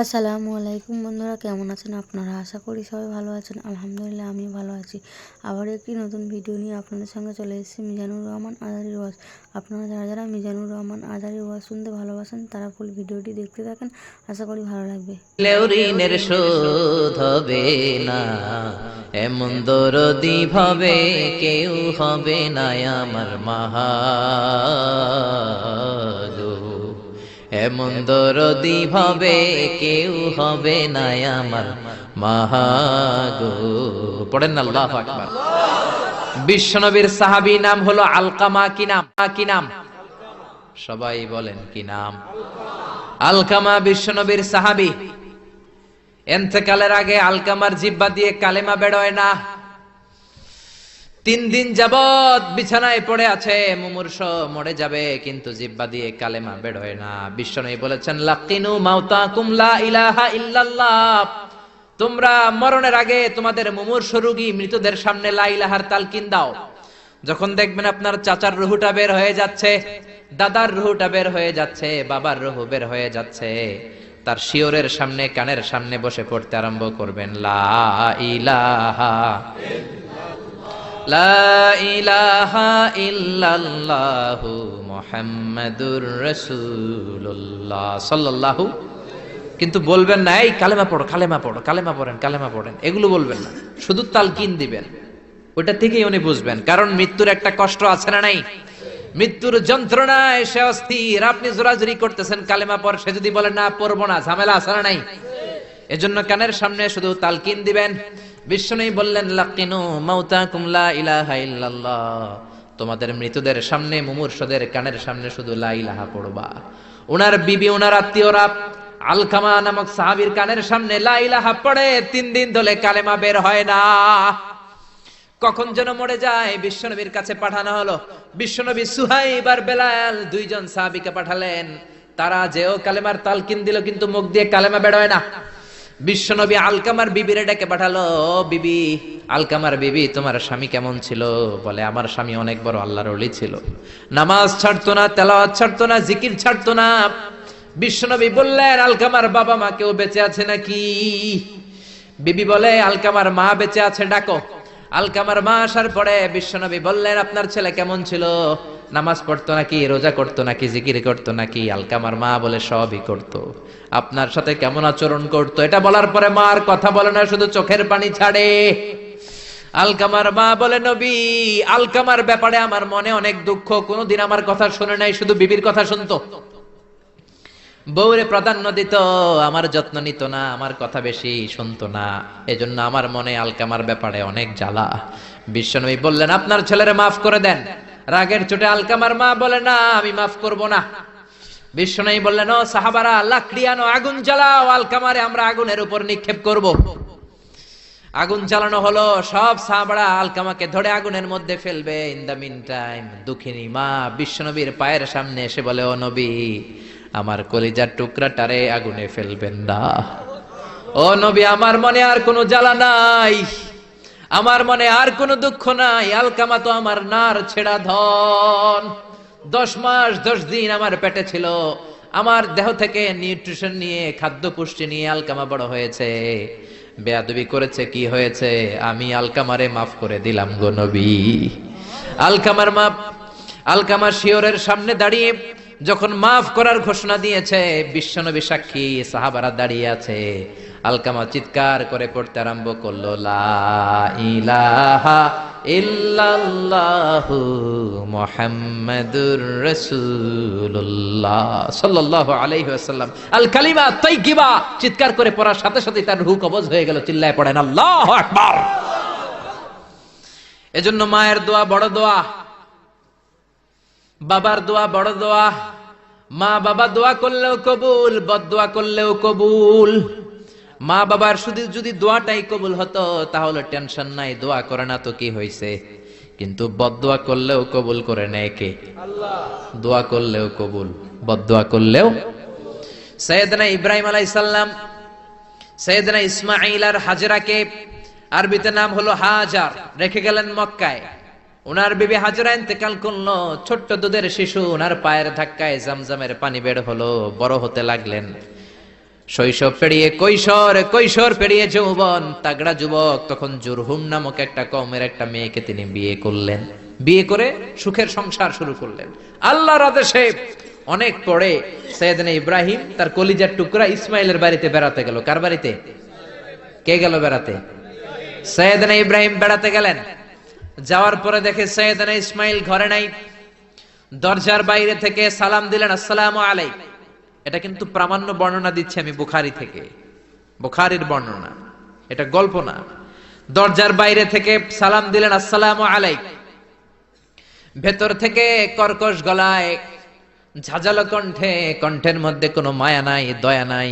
আসসালামু আলাইকুম বন্ধুরা, কেমন আছেন আপনারা? আশা করি সবাই ভালো আছেন। আলহামদুলিল্লাহ আমি ভালো আছি। আবার একটি নতুন ভিডিও নিয়ে আপনাদের সঙ্গে চলে এসেছি মিজানুর রহমান আজারির ওয়াজ। আপনারা যারা যারা মিজানুর রহমান আজারির ওয়াজ শুনতে ভালোবাসেন তারা ফুল ভিডিওটি দেখতে থাকেন, আশা করি ভালো লাগবে। ঋণের শোধ হবে না, এমন দরদি ভাবে কেউ হবে না আমার মাহাগো। এমন দরদি ভাবে কেউ হবে না আমার মাহাগো। পড়েন না আল্লাহু আকবার। বিশ্বনবীর সাহাবী নাম হলো আলকামা। কি নাম? কি নাম? সবাই বলেন কি নাম? আলকামা বিশ্বনবীর সাহাবী। এন্তেকালের আগে আলকামার জিহ্বা দিয়ে কালেমা বেরোয় না। 3 দিন যাবত বিছানায় পড়ে আছে, মুমূর্ষ, মরে যাবে, কিন্তু জিহ্বা দিয়ে কালেমা বেরোয় না। বিশ্বনবী বলেছেন, লাকিনু মাউতাকুম লা ইলাহা ইল্লাল্লাহ। তোমরা মরণের আগে তোমাদের মুমূর্ষ রোগী মৃতদের সামনে লা ইলাহার তালকিন দাও। যখন দেখবেন আপনার চাচার রুহুটা বের হয়ে যাচ্ছে, দাদার রুহুটা বের হয়ে যাচ্ছে, বাবার রুহু বের হয়ে যাচ্ছে, তার শিওরের সামনে, কানের সামনে বসে পড়তে আরম্ভ করবেন, লা ইলাহা লা ইলাহা ইল্লাল্লাহু মুহাম্মাদুর রাসূলুল্লাহ সাল্লাল্লাহু। কিন্তু বলবেন না এই কালেমা পড়ো, কালেমা পড়ো, কালেমা পড়েন, কালেমা পড়েন, এগুলো বলবেন না। শুধু তালকিন দিবেন, ওটা থেকেই উনি বুঝবেন। কারণ মৃত্যুর একটা কষ্ট আছে না নাই? মৃত্যুর যন্ত্রণায় সে অস্থির। আপনি জোরাজুরি করতেছেন কালেমা পড়, সে যদি বলে না পড়বো না, ঝামেলা আছে না নাই? এজন্য কানের সামনে শুধু তালকিন দিবেন। বিশ্বনবী বললেন, লাকিনু মাউতাকুম লা ইলাহা ইল্লাল্লাহ। তোমাদের মৃতদের সামনে, মুমূর্ষদের কানের সামনে শুধু লা ইলাহা পড়বা। ওনার বিবি, ওনার আত্মীয়রা আলকামা নামক সাহাবীর কানের সামনে লা ইলাহা পড়ে 3 দিন ধরে কালেমা বের হয় না। কখন যেন মরে যায়, বিশ্বনবীর কাছে পাঠানো হলো। বিশ্বনবী সুহাইব আর বেলাল 2 জন সাহাবীকে পাঠালেন। তারা যেও কালেমার তালকিন দিল, কিন্তু মুখ দিয়ে কালেমা বের হয় না। বিশ্বনবী আলকামার বিবিরে ডেকে পাঠালো, বিবি, আলকামার বিবি, তোমার স্বামী কেমন ছিল? বলে, আমার স্বামী অনেক বড় আল্লাহর ওলি ছিল, নামাজ ছাড়তো না, তেলাওয়াত ছাড়তো না, জিকির ছাড়তো না। বিশ্বনবী বললেন, আলকামার বাবা মা কেউ বেঁচে আছে নাকি? বিবি বলে, আলকামার মা বেঁচে আছে, ডাকো। আলকামার মা আসার পরে বিশ্বনবী বললেন, আপনার ছেলে কেমন ছিল? নামাজ পড়তো নাকি, রোজা করতো নাকি, জিকির করতো নাকি? আলকামার মা বলে, সবই করতো। আপনার সাথে কেমন আচরণ করতো? এটা বলার পরে মা আর কথা বলে না, শুধু চোখের পানি ছাড়ে। আলকামার মা বলে, নবী, আলকামার ব্যাপারে আমার মনে অনেক দুঃখ, কোনোদিন আমার কথা শুনে নাই, শুধু বিবির কথা শুনতো। বউরে প্রাধান্য দিত, আমার যত্ন নিত না, আমার কথা বেশি শুনতো না, এজন্য আমার মনে আলকামার ব্যাপারে অনেক জ্বালা। বিশ্বনবী বললেন, আপনার ছেলেরে মাফ করে দেন। রাগের চোটে আলকামার মা বলে, না, আমি মাফ করব না। বিশ্বনবী বললেন, ও সাহাবারা, লাকড়ি আনো, আগুন জ্বালাও, আলকামারে আমরা আগুনের উপর নিক্ষেপ করব। আগুন জ্বালানো হলো, সব সাহাবারা আলকামাকে ধরে আগুনের মধ্যে ফেলবে। ইন দা মিন টাইম দুঃখিনী মা বিশ্বনবীর পায়ের সামনে এসে বলে, ও নবী, আমার কলিজার টুকরাটারে আগুনে ফেলবেন না। ও নবী, আমার মনে আর কোনো জ্বালা নাই, আমার মনে আর কোনো দুঃখ নাই। আলকামা তো আমার নার ছেড়া ধন। 10 মাস 10 দিন আমার পেটে ছিল, আমার দেহ থেকে নিউট্রিশন নিয়ে, খাদ্য পুষ্টি নিয়ে আলকামা বড় হয়েছে। বেয়াদবি করেছে, কি হয়েছে? আমি আলকামারে মাফ করে দিলাম গো নবী। আলকামার মা, আলকামার শিওরের সামনে দাঁড়িয়ে যখন মাফ করার ঘোষণা দিয়েছে, বিশ্বনবী সাক্ষী, সাহাবারা দাঁড়িয়ে আছে। আলকামা চিৎকার করে পড়তে আরম্ভ করলো, লা ইলাহা ইল্লাল্লাহু মুহাম্মাদুর রাসূলুল্লাহ সাল্লাল্লাহু আলাইহি ওয়াসাল্লাম। আল কালিমা তাইয়্যিবা চিৎকার করে পড়ার সাথে সাথে তার রূহ কবজ হয়ে গেল। চিল্লায় পড়েন আল্লাহু আকবার। এজন্য মায়ের দোয়া বড় দোয়া, বাবার দোয়া বড় দোয়া। মা বাবা দোয়া করলেও কবুল, বদদোয়া করলেও কবুল। মা বাবার শুধু যদি দোয়াটাই কবুল হতো তাহলে টেনশন নাই, দোয়া করে না তো কি হয়েছে। কিন্তু বদদোয়া করলেও কবুল করে নেয় কে? আল্লাহ। দোয়া করলেও কবুল, বদদোয়া করলেও। সাইয়েদনা ইব্রাহিম আলাইহিস সালাম সাইয়েদনা ইসমাঈল আর হাজরাকে, আরবিতে নাম হলো হাজার, রেখে গেলেন মক্কায়। ওনার বিবি হাজরা ইন্তেকাল করলো, ছোট্ট দুধের শিশু, ওনার পায়ের ধাক্কায় জামজামের পানি বের হলো, বড় হতে লাগলেন। শৈশব পেরিয়ে কৈশোর, কৈশোর পেরিয়ে যৌবন, তাগড়া যুবক তখন জুরহুম নামক একটা কওমের একটা মেয়েকে তিনি বিয়ে করলেন। বিয়ে করে সুখের সংসার শুরু করলেন আল্লাহর আদেশে। অনেক পরে সৈয়দনা ইব্রাহিম তার কলিজার টুকরা ইসমাইলের বাড়িতে বেড়াতে গেল। কার বাড়িতে? কে গেল বেড়াতে? সৈয়দনা ইব্রাহিম বেড়াতে গেলেন। যাওয়ার পরে দেখে সৈয়দনা ইসমাইল ঘরে নাই। দরজার বাইরে থেকে সালাম দিলেন, আসসালামু আলাইকুম। এটা কিন্তু প্রামাণ্য বর্ণনা দিচ্ছি আমি বুখারী থেকে, বুখারীর বর্ণনা, এটা গল্প না। দরজার বাইরে থেকে সালাম দিলেন, আসসালামু আলাইকুম। ভেতর থেকে কর্কশ গলায়, ঝাঁঝালো কণ্ঠে, কণ্ঠের মধ্যে কোনো মায়া নাই, দয়া নাই,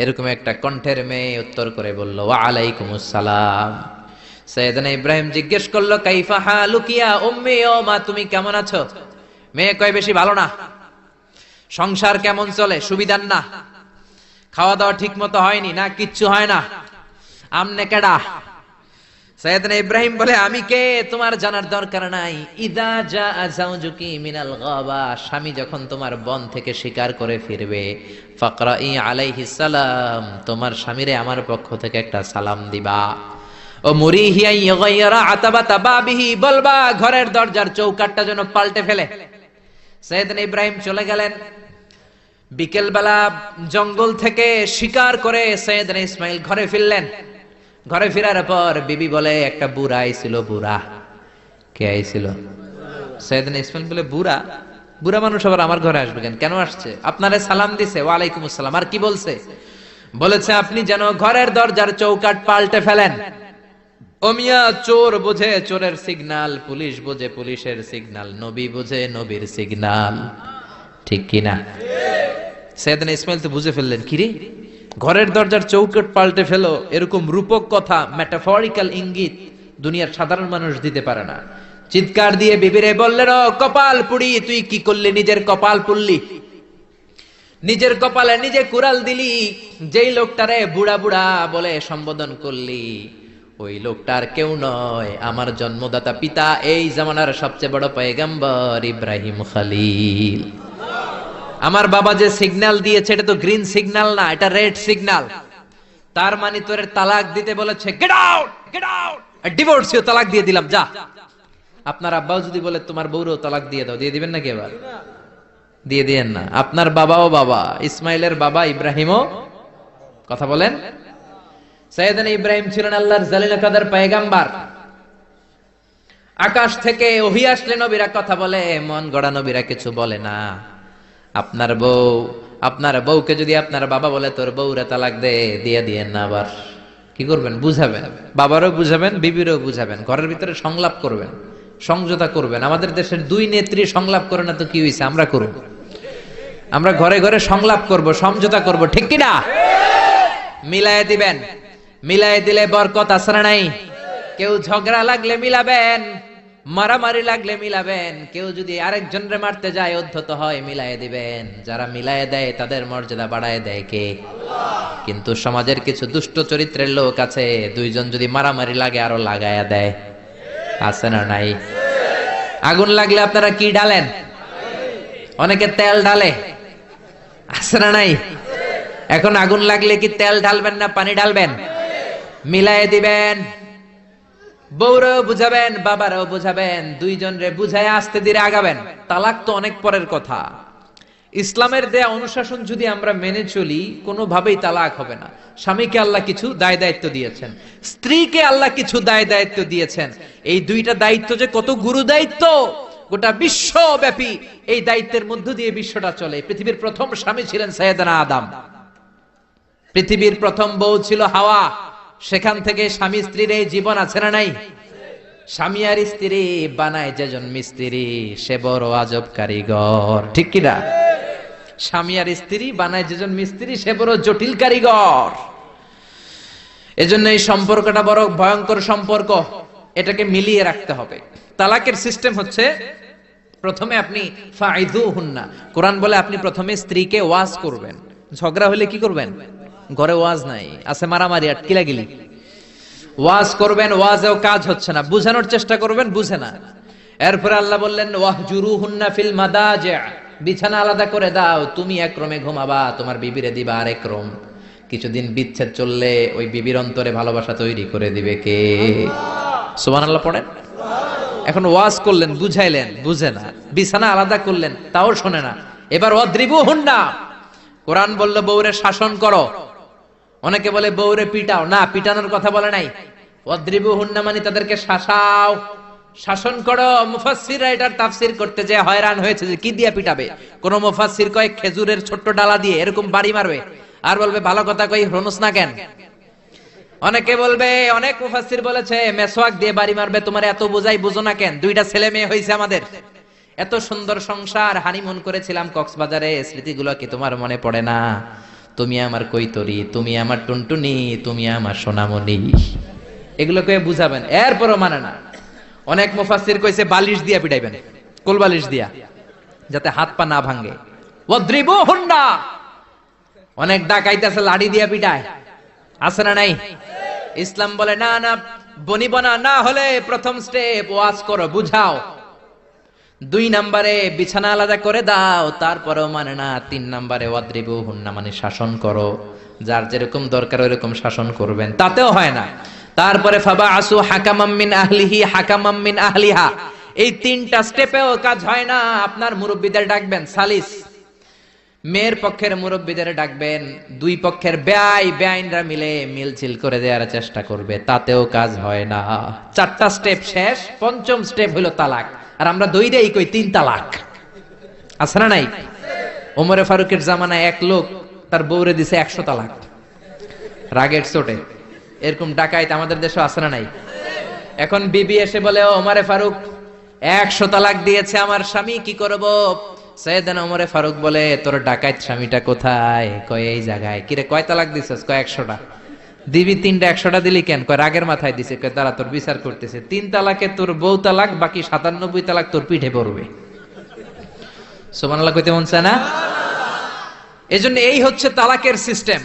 এরকম একটা কণ্ঠের মেয়ে উত্তর করে বলল, ওয়া আলাইকুমুস সালাম। সাইয়েদনা ইব্রাহিম জিজ্ঞেস করলো, কাইফা হালুকি ইয়া উম্মি, ও মা তুমি কেমন আছো? মেয়ে কয়, বেশি ভালো না। সংসার কেমন চলে? সুবিধার না? খাওয়া দাওয়া ঠিক মতো হয়নি না? কিচ্ছু হয় না? আমনে কেডা? সাইয়েদনা ইব্রাহিম বলে, আমি কে তোমার জানার দরকার নাই। ইদা জাআ যাওজুকি মিনাল গাবা, স্বামী যখন তোমার বন থেকে শিকার করে ফিরবে, ফাকরাই আলাইহিস সালাম, তোমার স্বামীরে আমার পক্ষ থেকে একটা সালাম দিবা। ও মুরিহিয়া ইয়াগাইরা আতাবাতা বাবিহি, বলবা ঘরের দরজার চৌকাঠটা যেন পাল্টে ফেলে। সাইয়েদনা ইব্রাহিম চলে গেলেন। বিকেল বেলা জঙ্গল থেকে শিকার করে সাইয়েদনা ইসমাইল ঘরে ফিরলেন। ঘরে ফেরার পর বিবি বলে, একটা বুড়া আইছিল। বুড়া? কে আইছিল? সাইয়েদনা ইসমাইল বলে, বুড়া? বুড়া মানুষ আবার আমার ঘরে আসবে কেন? কেন আসছে? আপনারে সালাম দিছে, ওয়া আলাইকুম আসসালাম। আর কি বলছে? বলেছে আপনি যেন ঘরের দরজার চৌকাঠ পাল্টে ফেলেন। ও মিয়া, চোর বোঝে চোরের সিগন্যাল, পুলিশ বোঝে পুলিশের সিগন্যাল, নবী বোঝে নবীর সিগন্যাল, ঠিক কিনা? সাইয়েদনা ইসমাইল তো বুঝে ফেললেন, কিরে ঘরের দরজার চৌকাঠ পাল্টে ফেলো, এরকম রূপক কথা, মেটাফরিক্যাল ইঙ্গিত দুনিয়ার সাধারণ মানুষ দিতে পারে না। চিৎকার দিয়ে বিবিরে বললেন, ও কপাল পুড়ি, তুই কি করলি? নিজের কপাল পুড়লি, নিজের কপালে নিজে কুড়াল দিলি। যেই লোকটারে বুড়া বুড়া বলে সম্বোধন করলি, ওই লোকটার কেউ নয়, আমার জন্মদাতা পিতা, এই জামানার সবচেয়ে বড় পয়গম্বর ইব্রাহিম খলিল। আমার বাবা যে সিগন্যাল দিয়েছে, এটা তো গ্রিন সিগন্যাল না, এটা রেড সিগন্যাল। তার মানে তোর তালাক দিতে বলেছে, গেট আউট, গেট আউট, ডিভোর্সিও তালাক দিয়ে দিলাম, যা। আপনার আব্বাও যদি বলে তোমার বউরও তালাক দিয়ে দাও, দিয়ে দিবেন নাকি? এবার দিয়ে দিয়েন না। আপনার বাবাও বাবা, ইসমাইলের বাবা ইব্রাহিমও, কথা বলেন। সাইয়েদনা ইব্রাহিম ছিলেন আল্লাহর জালিল কাদের পয়গম্বর। আকাশ থেকে ওহী আসলে নবীরা কথা বলে, মন গড়া নবীরা কিছু বলে না। আপনার বউ, আপনার বউকে যদি আপনার বাবা বলে তোর বউরে তালাক দে, দিয়ে দিয়েন না। আবার কি করবেন? বুঝাবেন, বাবারও বুঝাবেন, বিবিরও বুঝাবেন, ঘরের ভিতরে সংলাপ করবেন, সমঝোতা করবেন। আমাদের দেশের দুই নেত্রী সংলাপ করে না তো কি হয়েছে? আমরা করব, আমরা ঘরে ঘরে সংলাপ করব, সমঝোতা করব, ঠিক কিনা? মিলায়ে দিবেন, মিলায়ে দিলে বরকত আছে না নাই? কেউ ঝগড়া লাগলে মিলাবেন, মারামারি লাগলে মিলাবেন। কেউ যদি আরেকজনরে মারতে যায়, উদ্ধত হয়, মিলায়ে দিবেন। যারা মিলায়ে দেয় তাদের মর্যাদা বাড়ায় দেয় কে? আল্লাহ। কিন্তু সমাজের কিছু দুষ্ট চরিত্রের লোক আছে, দুইজন যদি মারামারি লাগে আরো লাগায়া দেয়, আছে না নাই? আগুন লাগলে আপনারা কি ঢালেন? অনেকে তেল ঢালে, আছে না নাই? এখন আগুন লাগলে কি তেল ঢালবেন না পানি ঢালবেন? মিলায়ে দিবেন। বউরাও বুঝাবেন, বাবারাও বুঝাবেন, দুইজন রে বুঝায় আস্তে ধীরে আগাবেন। তালাক তো অনেক পরের কথা। ইসলামের দেয়া অনুশাসন যদি আমরা মেনে চলি, কোনোভাবেই তালাক হবে না। স্বামীকে আল্লাহ কিছু দায় দায়িত্ব দিয়েছেন, স্ত্রীকে আল্লাহ কিছু দায় দায়িত্ব দিয়েছেন। এই দুইটা দায়িত্ব যে কত গুরু দায়িত্ব, গোটা বিশ্বব্যাপী এই দায়িত্বের মধ্য দিয়ে বিশ্বটা চলে। পৃথিবীর প্রথম স্বামী ছিলেন সাইয়েদনা আদম, পৃথিবীর প্রথম বউ ছিল হাওয়া। সেখান থেকে স্বামী স্ত্রীর এই জীবন আছে না নাই? স্বামী আর স্ত্রী বানায় যেজন মিস্ত্রি, সে বড় আজব কারিগর, ঠিক কিনা? স্বামী আর স্ত্রী বানায় যেজন মিস্ত্রি, সে বড় জটিল কারিগর। এজন্য এই সম্পর্কটা বড় ভয়ঙ্কর সম্পর্ক, এটাকে মিলিয়ে রাখতে হবে। তালাকের সিস্টেম হচ্ছে, প্রথমে আপনি ফাইদুহুন্না, কোরআন বলে আপনি প্রথমে স্ত্রীকে ওয়াজ করবেন। ঝগড়া হলে কি করবেন? ঘরে ওয়াজ নাই, আছে মারামারি, আটকিলাগিলি। ওয়াজ করবেন, ওয়াজেও কাজ হচ্ছে না, বুঝানোর চেষ্টা করবেন, বুঝে না। এরপরে আল্লাহ বললেন, ওয়াহজুরুহুন্না ফিল মাদাজি', বিছানা আলাদা করে দাও, তুমি এক রুমে ঘুমাবা, তোমার বিবিরে দিবা আরেক রুম। কিছুদিন বিচ্ছেদ চললে ওই বিবির অন্তরে ভালোবাসা তৈরি করে দিবে কে? সুবহানাল্লাহ পড়েন। এখন ওয়াজ করলেন, বুঝাইলেন, বুঝে না। বিছানা আলাদা করলেন, তাও শোনে না। এবার ওয়াদ্রিবুহুন্না, কোরআন বলল বউরে শাসন করো। অনেকে বলে বউরে পিটাও, না, পিটানোর কথা বলে নাই। ওয়াদ্রিবুহুন্না মানে তাদেরকে শাসাও, শাসন করো। মুফাসসিররা এটার তাফসীর করতে যে হয়রান হয়েছে যে কি দিয়ে পিটাবে। কোন মুফাসসির কয় খেজুরের ছোট্ট ডালা দিয়ে এরকম বাড়ি মারবে, আর বলবে ভালো কথা কই হনুস না কেন। অনেকে বলবে, অনেক মুফাসসির বলেছে মেসওয়াক দিয়ে বাড়ি মারবে, তোমার এত বোঝাই বুঝো না কেন, দুইটা ছেলে মেয়ে হয়েছে আমাদের, এত সুন্দর সংসার, হানিমুন করেছিলাম কক্সবাজারে, স্মৃতিগুলো কি তোমার মনে পড়ে না? তুমি আমার কৈতরি, তুমি আমার টুনটুনি, তুমি আমার সোনামণি, এগুলো কয়ে বুঝাবেন, এরপরও মানে না। অনেক মুফাসসির কইছে বালিশ দিয়া পিটাইবেন, কোল বালিশ দিয়া, যাতে হাত পা না ভাঙে। ওয়াদ্রিবুহুন্না, অনেক ডাকাইতেছে লাঠি দিয়া পিটায়, আছে না নাই? ইসলাম বলে না না, বনিবনা না হলে প্রথম স্টেপ ওয়াজ করো, বুঝাও। 2 নম্বরে বিছানা আলাদা করে দাও, তারপরেও মানে না। 3 নম্বরে ওয়াদ্রিবুহুন্না মানে শাসন করো, যার যেরকম দরকার ওইরকম শাসন করবেন, তাতেও হয় না। তারপরে ফাবাআসু হাকামাম মিন আহলিহি হাকামাম মিন আহলিহা, এই 3টা স্টেপেও কাজ হয় না। আপনার মুরব্বিদের ডাকবেন, সালিস, মেয়ের পক্ষের মুরব্বিদের ডাকবেন, 2 পক্ষের বেআইনরা মিলে মিলছিল করে দেওয়ার চেষ্টা করবে, তাতেও কাজ হয় না। 4টা স্টেপ শেষ, 5ম স্টেপ হলো তালাক। আর আমরা দইরেই কই 3 তালাক, আছে না নাই? ওমরে ফারুকের জামানায় এক লোক তার বউরে দিছে 100 তালাক, রাগের চোটে। এরকম ডাকাইত আমাদের দেশে আছে না নাই? এখন বিবি এসে বলে, ও ওমরে ফারুক, 100 তালাক দিয়েছে আমার স্বামী, কি করব? সাইয়েদনা ওমরে ফারুক বলে, তোর ডাকাইত স্বামীটা কোথায়? কয় এই জায়গায়। কিরে কয় তালাক দিছিস? কয় 100টা। দিবি 3টা, 100টা দিলি কেন? কয় রাগের মাথায় দিছে। কয় তারা তোর বিচার করতেছে, 3 তালাকে তোর বউ তালাক, বাকি 97 তালাক তোর পিঠে পড়বে। সুবহানাল্লাহ কইতে মন চায় না? এজন্য এই হচ্ছে তালাকের সিস্টেম।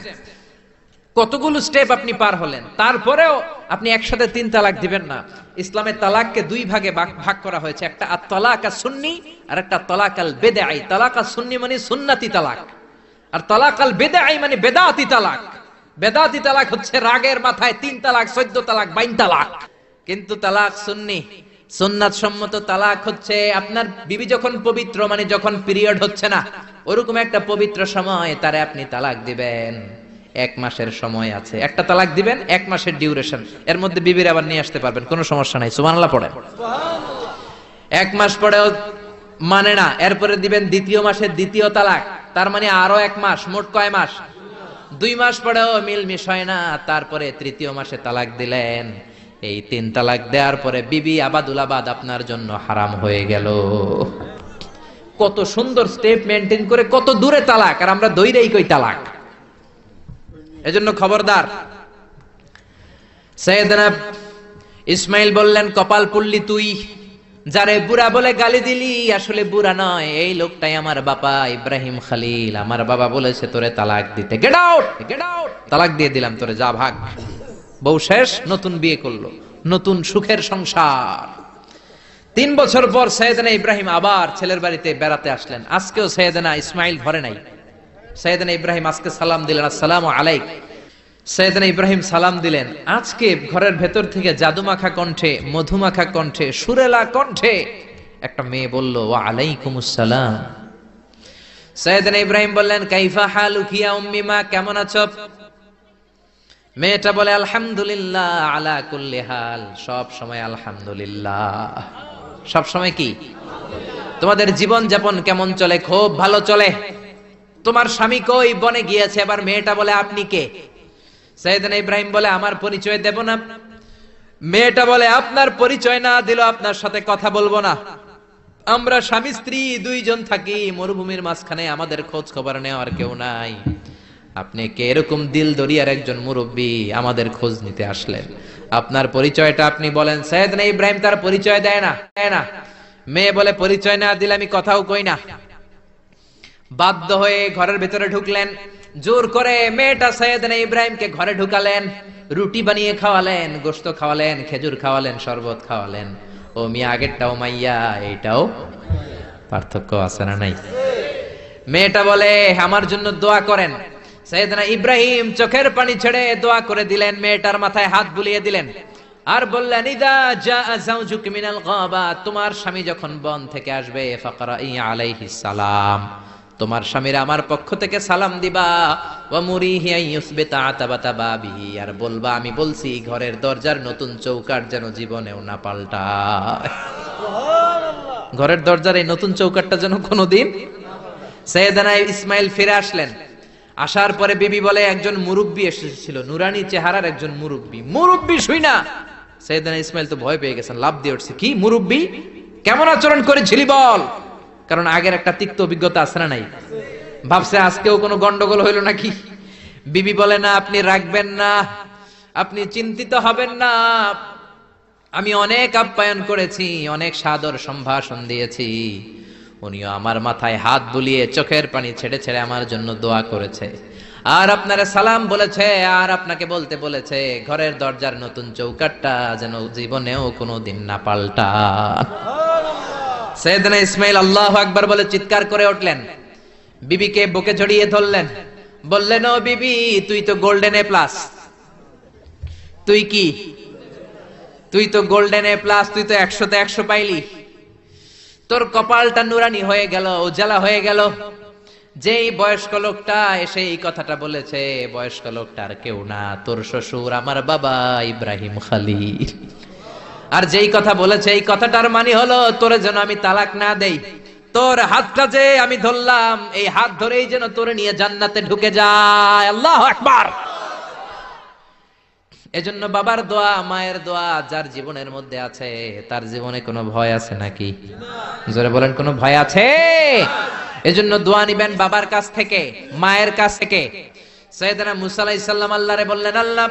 কতগুলো স্টেপ আপনি পার হলেন, তারপরেও আপনি একসাথে 3 তালাক দিবেন না। ইসলামের তালাককে 2 ভাগে ভাগ করা হয়েছে, একটা আত-তালাক আস-সুন্নি আর একটা তালাক আল-বিদআই। তালাক আস-সুন্নি মানে সুন্নতি তালাক, আর তালাক আল-বিদআই মানে বেদাতি তালাক। বেদাতি তালাক হচ্ছে রাগের মাথায় 3 তালাক, 14 তালাক, 22 তালাক। কিন্তু তালাক সুন্নি, সুন্নাত সম্মত তালাক হচ্ছে আপনার বিবি যখন পবিত্র, মানে যখন পিরিয়ড হচ্ছে না, ওরকম একটা পবিত্র সময় তারে আপনি তালাক দিবেন। 1 মাসের সময় আছে, একটা তালাক দিবেন, 1 মাসের ডিউরেশন, এর মধ্যে বিবির আবার নিয়ে আসতে পারবেন, কোনো সমস্যা নাই। সুবহানাল্লাহ পড়ে। 1 মাস পরেও মানে না, এরপরে দিবেন 2য় মাসের 2য় তালাক, তার মানে আরো 1 মাস, মোট কয় মাস? 2 মাস পরেও মিল মিশ হয় না, তারপরে 3য় মাসে তালাক দিলেন। এই 3 তালাক দেওয়ার পরে বিবি আবাদুল আবাদ আপনার জন্য হারাম হয়ে গেল। কত সুন্দর স্টেপ মেনটেন করে কত দূরে তালাক, আর আমরা দইরেই কই তালাক। এজন্য খবরদার। সাইয়েদনা ইসমাইল বললেন, কপাল পুল্লি তুই, যারে বুড়া বলে গালি দিলি আসলে বুড়া নয়, এই লোকটাই আমার বাবা ইব্রাহিম খলিল। আমার বাবা বলেছে তোরে তালাক দিতে, গেট আউট, গেট আউট, তালাক দিয়ে দিলাম তোরে, যা ভাগ। বউ শেষ, নতুন বিয়ে করলো, নতুন সুখের সংসার। 3 বছর পর সাইয়েদনা ইব্রাহিম আবার ছেলের বাড়িতে বেড়াতে আসলেন। আজকেও সাইয়েদনা ইসমাইল ঘরে নাই। সাইয়েদনা ইব্রাহিম আজকে সালাম দিলেন, আসসালামু আলাইক। সাইয়েদনা ইব্রাহিম সালাম দিলেন, আজকে ঘরের ভেতর থেকে জাদুমাখা কণ্ঠে, মধুমাখা কণ্ঠে, সুরেলা কণ্ঠে একটা মেয়ে বলল, ওয়া আলাইকুমুস সালাম। সাইয়েদনা ইব্রাহিম বললেন, কাইফা হালুকি ইয়া উম্মি মা, কেমন আছো? মেয়েটা বলে, আলহামদুলিল্লাহ আলা কুল্লি হাল, সব সময় আলহামদুলিল্লাহ। সব সময় কি? তোমাদের জীবন যাপন কেমন চলে? খুব ভালো চলে। তোমার স্বামী কই? বনে গিয়েছে। এবার মেয়েটা বলে, আপনি কে? সাইয়েদনা ইব্রাহিম বলে, আমার পরিচয় দেব না। মেয়েটা বলে, আপনার পরিচয় না দিল আপনার সাথে কথা বলবো না। আমরা স্বামী স্ত্রী 2 জন থাকি মরুভূমির মাঝখানে, আমাদের খোঁজ খবর নেওয়ার কেউ নাই। আপনি কে? এরকম দিল দরিয়ার একজন মুরব্বী আমাদের খোঁজ নিতে আসলেন, আপনার পরিচয়টা আপনি বলেন। সাইয়েদনা ইব্রাহিম তার পরিচয় দেয় না। মেয়ে বলে, পরিচয় না দিলে আমি কথাও কই না। বাধ্য হয়ে ঘরের ভিতরে ঢুকলেন, জোর করে মেয়েটা সাইয়েদনা ইব্রাহিমকে ঘরে ঢুকালেন, রুটি বানিয়ে খাওয়ালেন, গোশত খাওয়ালেন, খেজুর খাওয়ালেন, শরবত খাওয়ালেন। ও মিয়া, আগেরটাও মাইয়া, এইটাও পার্থক্য আছে না নাই? মেয়েটা বলে, আমার জন্য দোয়া করেন। সাইয়েদনা ইব্রাহিম চোখের পানি ছেড়ে দোয়া করে দিলেন, মেয়েটার মাথায় হাত বুলিয়ে দিলেন আর বললেন, ইদা জাআ যাওজুক মিনাল গাবা, তোমার স্বামী যখন বন থেকে আসবে, ফাকরাই আলাইহিস সালাম, তোমার স্বামীর আমার পক্ষ থেকে সালাম দিবা, ওয়া মুরিহি আইয়ুসবিতা আতাবাতা বাবিহি, আর বলবা আমি বলছি ঘরের দরজার নতুন চৌকাঠ যেন জীবনেও না পাল্টায়। ঘরের দরজার এই নতুন চৌকাঠটা যেন কোনোদিন। সাইয়েদনা ইসমাইল ফিরে আসলেন, আসার পরে বিবি বলে একজন মুরব্বী এসেছিল, নুরানি চেহারার একজন মুরব্বী শুই না সাইয়েদনা ইসমাইল তো ভয় পেয়ে গেছেন, লাভ দিয়ে উঠছে, কি মুরব্বী, কেমন আচরণ করেছিলি বল, কারণ আগের একটা তিক্ত অভিজ্ঞতা আছে না নাই, ভাবছে আজকেও কোনো গন্ডগোল হইল নাকি। বিবি বলে, না আপনি রাখবেন না, আপনি চিন্তিত হবেন না, আমি অনেক আপ্যায়ন করেছি, অনেক সাদর সম্ভাষণ দিয়েছি, উনিও আমার মাথায় হাত বুলিয়ে চোখের পানি ছেড়ে ছেড়ে আমার জন্য দোয়া করেছে, আর আপনারা সালাম বলেছে, আর আপনাকে বলতে বলেছে ঘরের দরজার নতুন চৌকাঠটা যেন জীবনেও কোনোদিন না পাল্টা। সাইয়েদনা ইসমাইল আল্লাহু আকবার বলে চিৎকার করে উঠলেন, বিবিকে বুকে জড়িয়ে ধরলেন, বললেন, ও বিবি, তুই তো গোল্ডেন এ প্লাস, তুই কি, তুই তো গোল্ডেন এ প্লাস, তুই তো 100তে 100 পাইলি, তোর কপালটা নুরানি হয়ে গেল, উজালা হয়ে গেল। যেই বয়স্ক লোকটা এসে এই কথাটা বলেছে, বয়স্ক লোকটার কেউ না, তোর শ্বশুর আমার বাবা ইব্রাহিম খলিল। আর যেই কথা বলেছে এই কথাটার মানে হলো তোরে যেন আমি তালাক না দেই, তোর হাতটা যে আমি ধরলাম, এই হাত ধরেই যেন তোরে নিয়ে জান্নাতে ঢুকে যায়। আল্লাহু আকবার। এজন্য বাবার দোয়া, মায়ের দোয়া যার জীবনের মধ্যে আছে, তার জীবনে কোনো ভয় আছে নাকি? জোরে বলেন, কোনো ভয় আছে? এজন্য দোয়া নিবেন বাবার কাছ থেকে, মায়ের কাছ থেকে। সাইয়েদনা মুসা আলাইহিস সালাম আল্লাহরে বললেন, আল্লাহ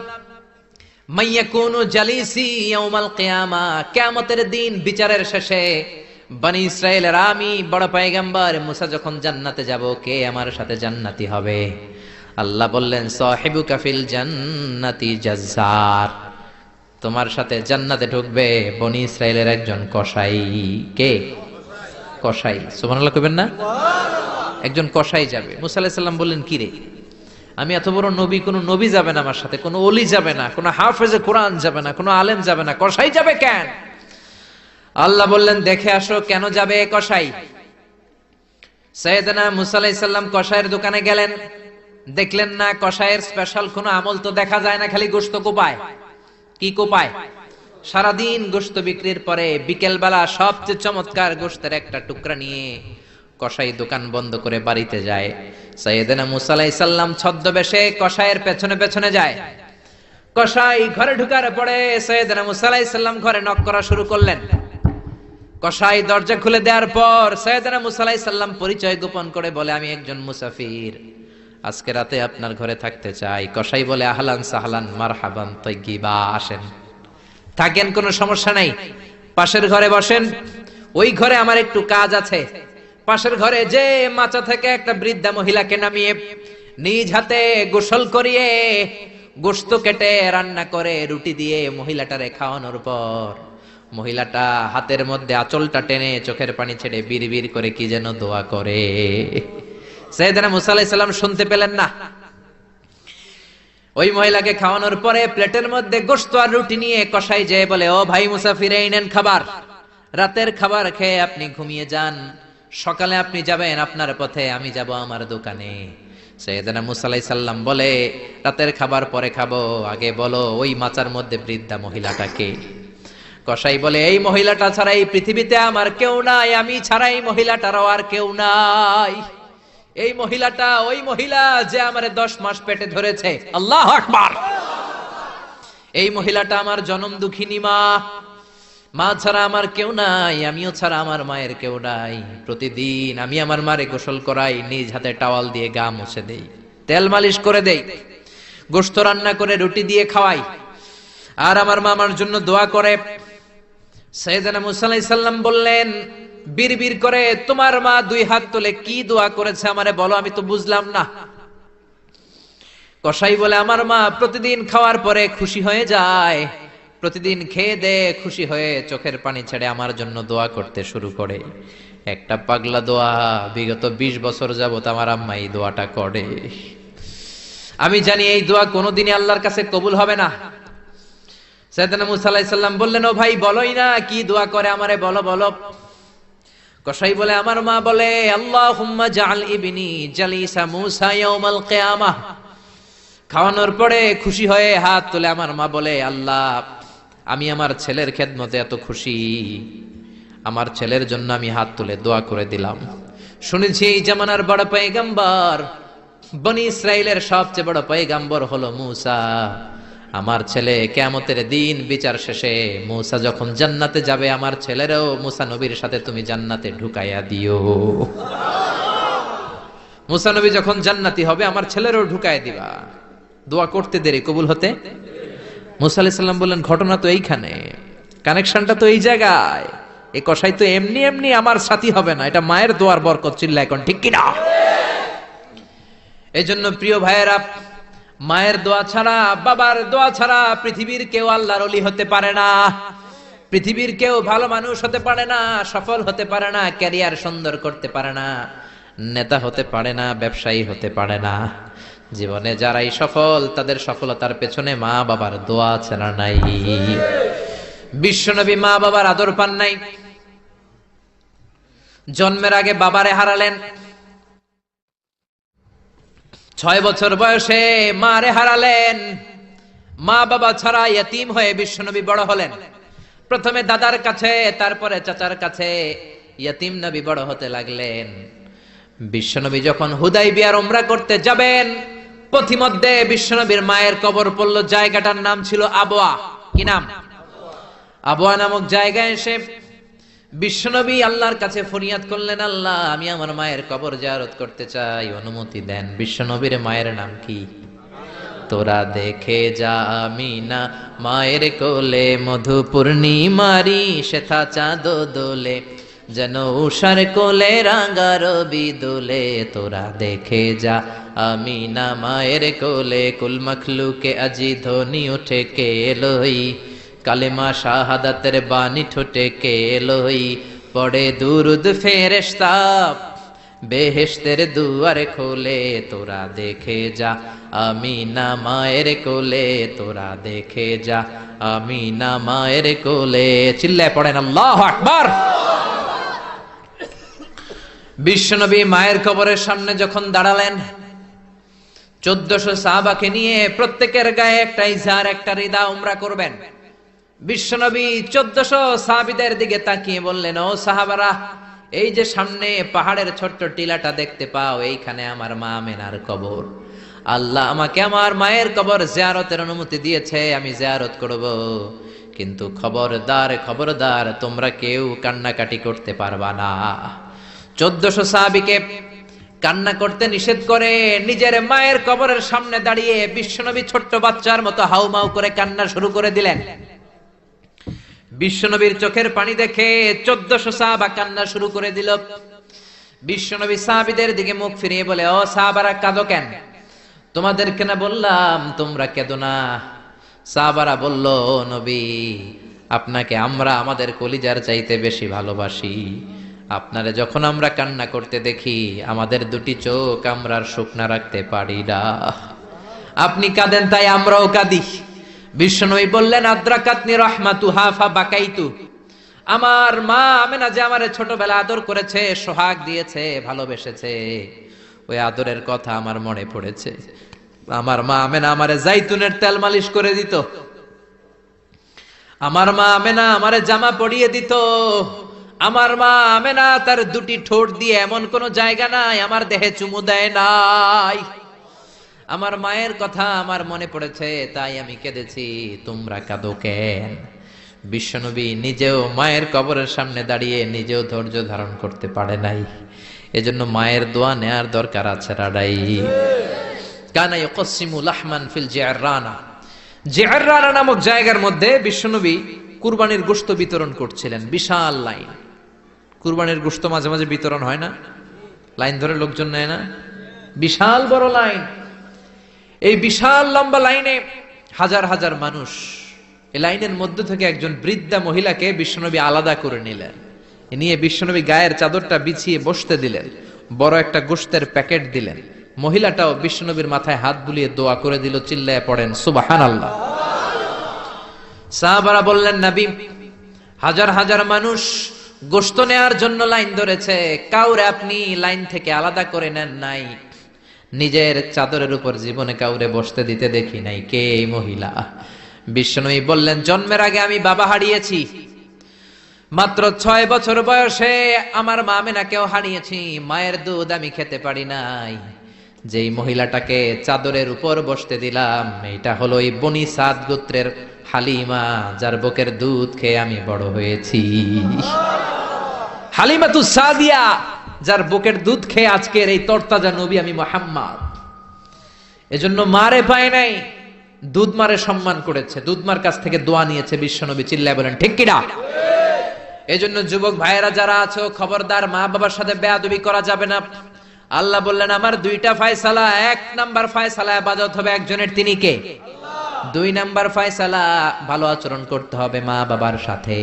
মাইয়াকুনু জালিসি ইয়াউমাল কিয়ামা, কিয়ামতের দিন বিচারের শেষে বনি ইসরাইলের আমি বড় পয়গম্বর মুসা যখন জান্নাতে যাব, কে আমার সাথে জান্নাতি হবে? আল্লাহ বললেন, সাহিবুকা ফিল জান্নাতি জাজ্জার, তোমার সাথে জান্নাতে ঢুকবে বনি ইসরাইলের একজন কসাই। কে? কসাই। সুবহানাল্লাহ কইবেন না? একজন কসাই যাবে। মুসা আলাইহিস সালাম বললেন, কি রে, আমি এত বড় নবী, কোন নবী যাবে না আমার সাথে, কোন ওলি যাবে না, কোন হাফেজে কোরআন যাবে না, কোন আলেম যাবে না, কসাই যাবে কেন? আল্লাহ বললেন, দেখে আসো কেন যাবে কসাই। সাইয়েদনা মুসা আলাইহিস সালাম কসাইয়ের দোকানে গেলেন, দেখলেন না কসাইয়ের স্পেশাল কোনো আমল তো দেখা যায় না, খালি গোশত কোপায়। কি কোপায়? সারাদিন গোশত বিক্রির পরে বিকেল বেলা সবচেয়ে চমৎকার গোশতের একটা টুকরা নিয়ে কসাই দোকান বন্ধ করে বাড়িতে যায়। সাইয়েদনা মুসা আলাইহিস সালাম ছদ্মবেশে কসাইয়ের পেছনে পেছনে যায়। কসাই ঘরে ঢুকার পরে সাইয়েদনা মুসা আলাইহিস সালাম ঘরে নক করা শুরু করলেন। কসাই দরজা খুলে দেওয়ার পর সাইয়েদনা মুসা আলাইহিস সালাম পরিচয় গোপন করে বলে, আমি একজন মুসাফির, আজকে রাতে আপনার ঘরে থাকতে চাই। কসাই বলে, আহলান সাহলান মারহাবান তাইয়্যিবা, আসেন থাকেন, কোনো সমস্যা নাই, পাশের ঘরে বসেন, ওই ঘরে আমার একটু কাজ আছে। পাশের ঘরে যে মাচা থেকে একটা বৃদ্ধা মহিলাকে নামিয়ে নিজ হাতে গোসল করিয়ে গোশত কেটে রান্না করে রুটি দিয়ে মহিলাটারে খাওয়ানোর পর মহিলাটা হাতের মধ্যে আঁচলটা টেনে চোখের পানি ছেড়ে বিড়বিড় করে কি যেন দোয়া করে। সাইয়েদনা মুসা আলাইহিস সালাম শুনতে পেলেন না। ওই মহিলাকে খাওয়ানোর পরে প্লেটের মধ্যে গোশত আর রুটি নিয়ে কসাই যেয়ে বলে, ও ভাই মুসাফির, এই নেন খাবার, রাতের খাবার খেয়ে আপনি ঘুমিয়ে যান, সকালে আপনি যাবেন আপনার পথে, আমি যাব আমার দোকানে। সাইয়েদনা মুসা আলাইহিস সালাম বলে, রাতের খাবার পরে খাবো, আগে বলো ওই মাচার মধ্যে বৃদ্ধা মহিলাটাকে। কসাই বলে, এই মহিলাটা ছাড়া এই পৃথিবীতে আমার কেউ নাই, আমি ছাড়া এই মহিলাটারও আর কেউ নাই। এই মহিলাটা ওই মহিলা যে আমারে 10 মাস পেটে ধরেছে। আল্লাহু আকবার। এই মহিলাটা আমার জনম দুঃখিনী মা, মা ছাড়া আমার কেউ নাই, আমিও ছাড়া আমার মায়ের কেউ নাই। প্রতিদিন আমি আমার মারে গোসল করাই, নিজ হাতে টাওয়াল দিয়ে গা মুছে দেই, তেল মালিশ করে দেই, গোশত রান্না করে রুটি দিয়ে খাওয়াই, আর আমার মা আমার জন্য দোয়া করে। সাইয়েদনা মুসা আলাইহিস সালাম বললেন, বিড়বিড় করে তোমার মা 2 হাত তুলে কি দোয়া করেছে আমারে বলো, আমি তো বুঝলাম না। কসাই বলে, আমার মা প্রতিদিন খাওয়ার পরে খুশি হয়ে যায়, প্রতিদিন খেয়ে দে খুশি হয়ে চোখের পানি ছেড়ে আমার জন্য দোয়া করতে শুরু করে। একটা পাগলা দোয়া, বিগত 20 বছর যাবত আমার আম্মা এই দোয়াটা করে। আমি জানি এই দোয়া কোনোদিনই আল্লাহর কাছে কবুল হবে না। সাইয়েদনা মূসা আলাইহিস সালাম বললেন, ও ভাই বলোই না কি দোয়া করে, আমারে বলো বলো। কসাই বলে, আমার মা বলে, আল্লাহুম্মা জাআল ইবনি জালিসা মূসা ইয়াউমাল কিয়ামাহ। খাওয়ানোর পরে খুশি হয়ে হাত তুলে আমার মা বলে, আল্লাহ আমি আমার ছেলের খেদমতে এত খুশি, আমার ছেলের জন্য আমি হাত তুলে দোয়া করে দিলাম। শুনেছি এই জামানার বড় পয়গম্বর, বনি ইসরাইলের সবচেয়ে বড় পয়গম্বর হলো মূসা। আমার ছেলে কিয়ামতের দিন বিচার শেষে মূসা যখন জান্নাতে যাবে, আমার ছেলেরও মূসা নবীর সাথে তুমি জান্নাতে ঢুকাইয়া দিও। মূসা নবী যখন জান্নাতি হবে, আমার ছেলেরও ঢুকাইয়া দিবা। দোয়া করতে দেরি, কবুল হতে। মূসা আলাইহিস সালাম বললেন, ঘটনা তো এইখানে, কানেকশনটা তো এই জায়গায়। এই কসাই তো এমনি এমনি আমার সাথী হবে না, এটা মায়ের দোয়ার বরকত। চিল্লা এখন ঠিক কিনা? এই জন্য প্রিয় ভাইয়েরা, মায়ের দোয়া ছাড়া, বাবার দোয়া ছাড়া পৃথিবীর কেউ আল্লাহর ওলি হতে পারে না, পৃথিবীর কেউ ভালো মানুষ হতে পারে না, সফল হতে পারে না, ক্যারিয়ার সুন্দর করতে পারে না, নেতা হতে পারে না, ব্যবসায়ী হতে পারে না। জীবনে যারাই সফল, তাদের সফলতার পেছনে মা বাবার দোয়া ছাড়া নাই। বিশ্বনবী মা বাবার আদর পান নাই, জন্মের আগে বাবারে হারালেন। 6 বছর বয়সে মারে হারালেন। মা বাবা ছাড়া ইয়তীম হয়ে বিশ্বনবী বড় হলেন। প্রথমে দাদার কাছে, তারপরে চাচার কাছে ইয়তীম নবী বড় হতে লাগলেন। বিশ্বনবী যখন হুদাইবিয়ার উমরা করতে যাবেন, পথিমধ্যে বিশ্বনবীর মায়ের কবর পড়ল। জায়গাটার নাম ছিল আবওয়া। কি নাম? আবওয়া নামক জায়গায় এসে বিশ্বনবী আল্লাহর কাছে ফরিয়াদ করলেন, আল্লাহ আমি আমার মায়ের কবর জিয়ারত করতে চাই, অনুমতি দেন। বিশ্বনবীর মায়ের নাম কি? তোরা দেখে যা আমিনা মায়ের কোলে, মধু পূর্ণিমারি শেথা চাঁদ দোলে, যেন উষার কোলে রাঙা রবি দোলে। তোরা দেখে যা আমিনা মায়ের কোলে, কুল মখলুকে আজি ধ্বনি উঠে কে এলোই, কালেমা শাহাদাতের বাণী ঠোঁটে কে এলোই, পড়ে দুরুদ ফেরেশতা বেহেশতের দুয়ার খোলে। তোরা দেখে যা আমিনা মায়ের কোলে, তোরা দেখে যা আমিনা মায়ের কোলে। চিল্লায় পড়েন আল্লাহু আকবার। বিশ্বনবী মায়ের কবরের সামনে যখন দাঁড়ালেন, 1400 সাহাবাকে নিয়ে প্রত্যেকের গায়ে একটা ইজার, একটা রিদা উমরা করবেন। বিশ্বনবী 1400 সাহাবীদের দিকে তাকিয়ে বললেন, ও সাহাবারা, এই যে সামনে পাহাড়ের ছোট্ট টিলাটা দেখতে পাও, এইখানে আমার মা আমেনার কবর। আল্লাহ আমাকে আমার মায়ের কবর জিয়ারতের অনুমতি দিয়েছে, আমি জিয়ারত করব। কিন্তু খবরদার খবরদার, তোমরা কেউ কান্নাকাটি করতে পারবা না। 1400 সাহাবীকে কান্না করতে নিষেধ করে নিজের মায়ের কবরের সামনে দাঁড়িয়ে বিশ্বনবী ছোট্ট বাচ্চার মতো হাউমাউ করে কান্না শুরু করে দিলেন। বিশ্বনবীর চোখের পানি দেখে 1400 সাহাবা কান্না শুরু করে দিল। বিশ্বনবী সাহাবীদের দিকে মুখ ফিরিয়ে বলে, ও সাহাবারা কাঁদো কেন? তোমাদেরকে না বললাম তোমরা কেঁদো না? সাহাবারা বলল, ও নবী, আপনাকে আমরা আমাদের কলিজার চাইতে বেশি ভালোবাসি। আপনারে যখন আমরা কান্না করতে দেখি, আমাদের দুটি চোখ আমরা আর শুকনা রাখতে পারি না। আপনি কাঁদেন তাই আমরাও কাঁদি। বিশ্বনবী বললেন, আদ্রাকাতনি রাহমাতুহা ফাবাকাইতু। আমার মা আমেনা যে আমারে ছোটবেলা আদর করেছে, সোহাগ দিয়েছে, ভালোবেসেছে, ওই আদরের কথা আমার মনে পড়েছে। আমার মা আমেনা আমারে জাইতুনের তেল মালিশ করে দিত, আমার মা আমেনা আমারে জামা পরিয়ে দিত, আমার মা আমেনা তার দুটি ঠোঁট দিয়ে এমন কোন জায়গা নাই আমার দেহে চুমু দেয় নাই। আমার মায়ের কথা আমার মনে পড়েছে, তাই আমি কেঁদেছি। তোমরা কাঁদো কেন? বিশ্বনবী নিজেও মায়ের কবরের সামনে দাঁড়িয়ে নিজেও ধৈর্য ধারণ করতে পারে নাই। এজন্য মায়ের দোয়া নেয়ার দরকার আছে রাডাই। কানা ইয়াকসিমু লাহমান ফিল জিআররানা। জিআররানা নামক জায়গার মধ্যে বিশ্বনবী কুরবানির গোশত বিতরণ করছিলেন। বিশাল লাইন। কুরবানির গোশত মাঝে মাঝে বিতরণ হয় না, লাইন ধরে লোকজন নেয় না, বিশাল বড় লাইন। এই বিশাল লম্বা লাইনে হাজার হাজার মানুষ। এই লাইনের মধ্য থেকে একজন বৃদ্ধা মহিলাকে বিশ্বনবী আলাদা করে নিলেন, নিয়ে বিশ্বনবী গায়ের চাদরটা বিছিয়ে বসতে দিলেন, বড় একটা গোশতের প্যাকেট দিলেন, মহিলাটাও বিশ্বনবীর মাথায় হাত বুলিয়ে দোয়া করে দিল, চিল্লায় পড়েন সুবহানাল্লাহ। সাহাবারা বললেন, নবী, হাজার হাজার মানুষ গোশত নেয়ার জন্য লাইন ধরেছে, কাউরে আপনি লাইন থেকে আলাদা করে নেন নাই, নিজের চাদরের উপর জীবনে কাউরে বসতে দিতে দেখি নাই, কে এই মহিলা? বিশ্বনবী বললেন, জন্মের আগে আমি বাবা হারিয়েছি, মাত্র 6 বছর বয়সে আমার মা আমেনাকেও হারিয়েছি, মায়ের দুধ আমি খেতে পারি নাই, যেই মহিলাটাকে চাদরের উপর বসতে দিলাম এটা হলো এই বনি সাদ গোত্রের হালিমা, যার বুকের দুধ খেয়ে আমি বড় হয়েছি। হালিমাতু সাদিয়া, যার বুকের দুধ খেয়ে আজকের এই তরতাজা নবী আমি মুহাম্মদ। এজন্য মারে পায় নাই, দুধ মারে সম্মান করেছে, দুধ মার কাছ থেকে দোয়া নিয়েছে বিশ্বনবী, চিল্লায় বলেন ঠিক কিনা? এজন্য যুবক ভাইয়েরা যারা আছো, খবরদার মা বাবার সাথে বেয়াদবি করা যাবে না। আল্লাহ বললেন, আমার 2টা ফয়সালা, 1 নাম্বার ফয়সালা ইবাদত হবে একজনের, তিনি কে? 2 নাম্বার ফয়সালা ভালো আচরণ করতে হবে মা বাবার সাথে।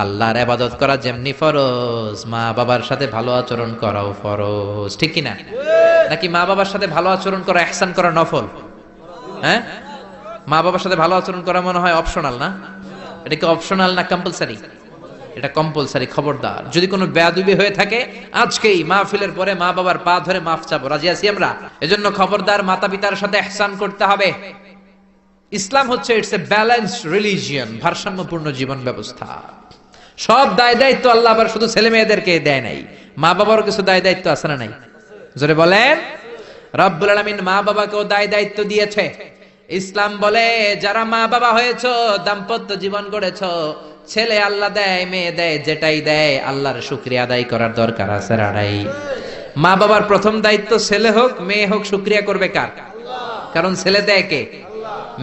আল্লাহর ইবাদত করা যেমনি ফরজ, মা বাবার সাথে ভালো আচরণ করাও ফরজ, ঠিক কি না? নাকি মা বাবার সাথে ভালো আচরণ করা, ইহসান করা নফল? হ্যাঁ, মা বাবার সাথে ভালো আচরণ করা মনে হয় অপশনাল না? এটা কি অপশনাল না কম্পালসারি? এটা কম্পালসারি। খবরদার, যদি কোনো বেয়াদবি হয়ে থাকে আজকেই মাহফিলের পরে মা বাবার পা ধরে মাফ চাবো, রাজি আছি আমরা? এজন্য খবরদার, মাতা পিতার সাথে ইহসান করতে হবে। ইসলাম হচ্ছে ইটস এ ব্যালেন্সড রিলিজিয়ন, ভারসাম্যপূর্ণ জীবন ব্যবস্থা। সব দায় দায়িত্ব আল্লাহ আবার শুধু ছেলে মেয়েদেরকে দেয় নাই, মা বাবারও কিছু দায় দায়িত্ব আছে না নাই? জোরে বলেন। রব্বুল আলামিন মা বাবাকেও দায় দায়িত্ব দিয়েছে। ইসলাম বলে, যারা মা বাবা হয়েছো, দাম্পত্য জীবন গড়েছো, ছেলে আল্লাহ দেয়, মেয়ে দেয়, যেটাই দেয় আল্লাহর শুকরিয়া আদায় করার দরকার আছে রাড়াই। মা বাবার প্রথম দায়িত্ব, ছেলে হোক মেয়ে হোক, শুকরিয়া করবে কার? কারণ ছেলে দেয় কে?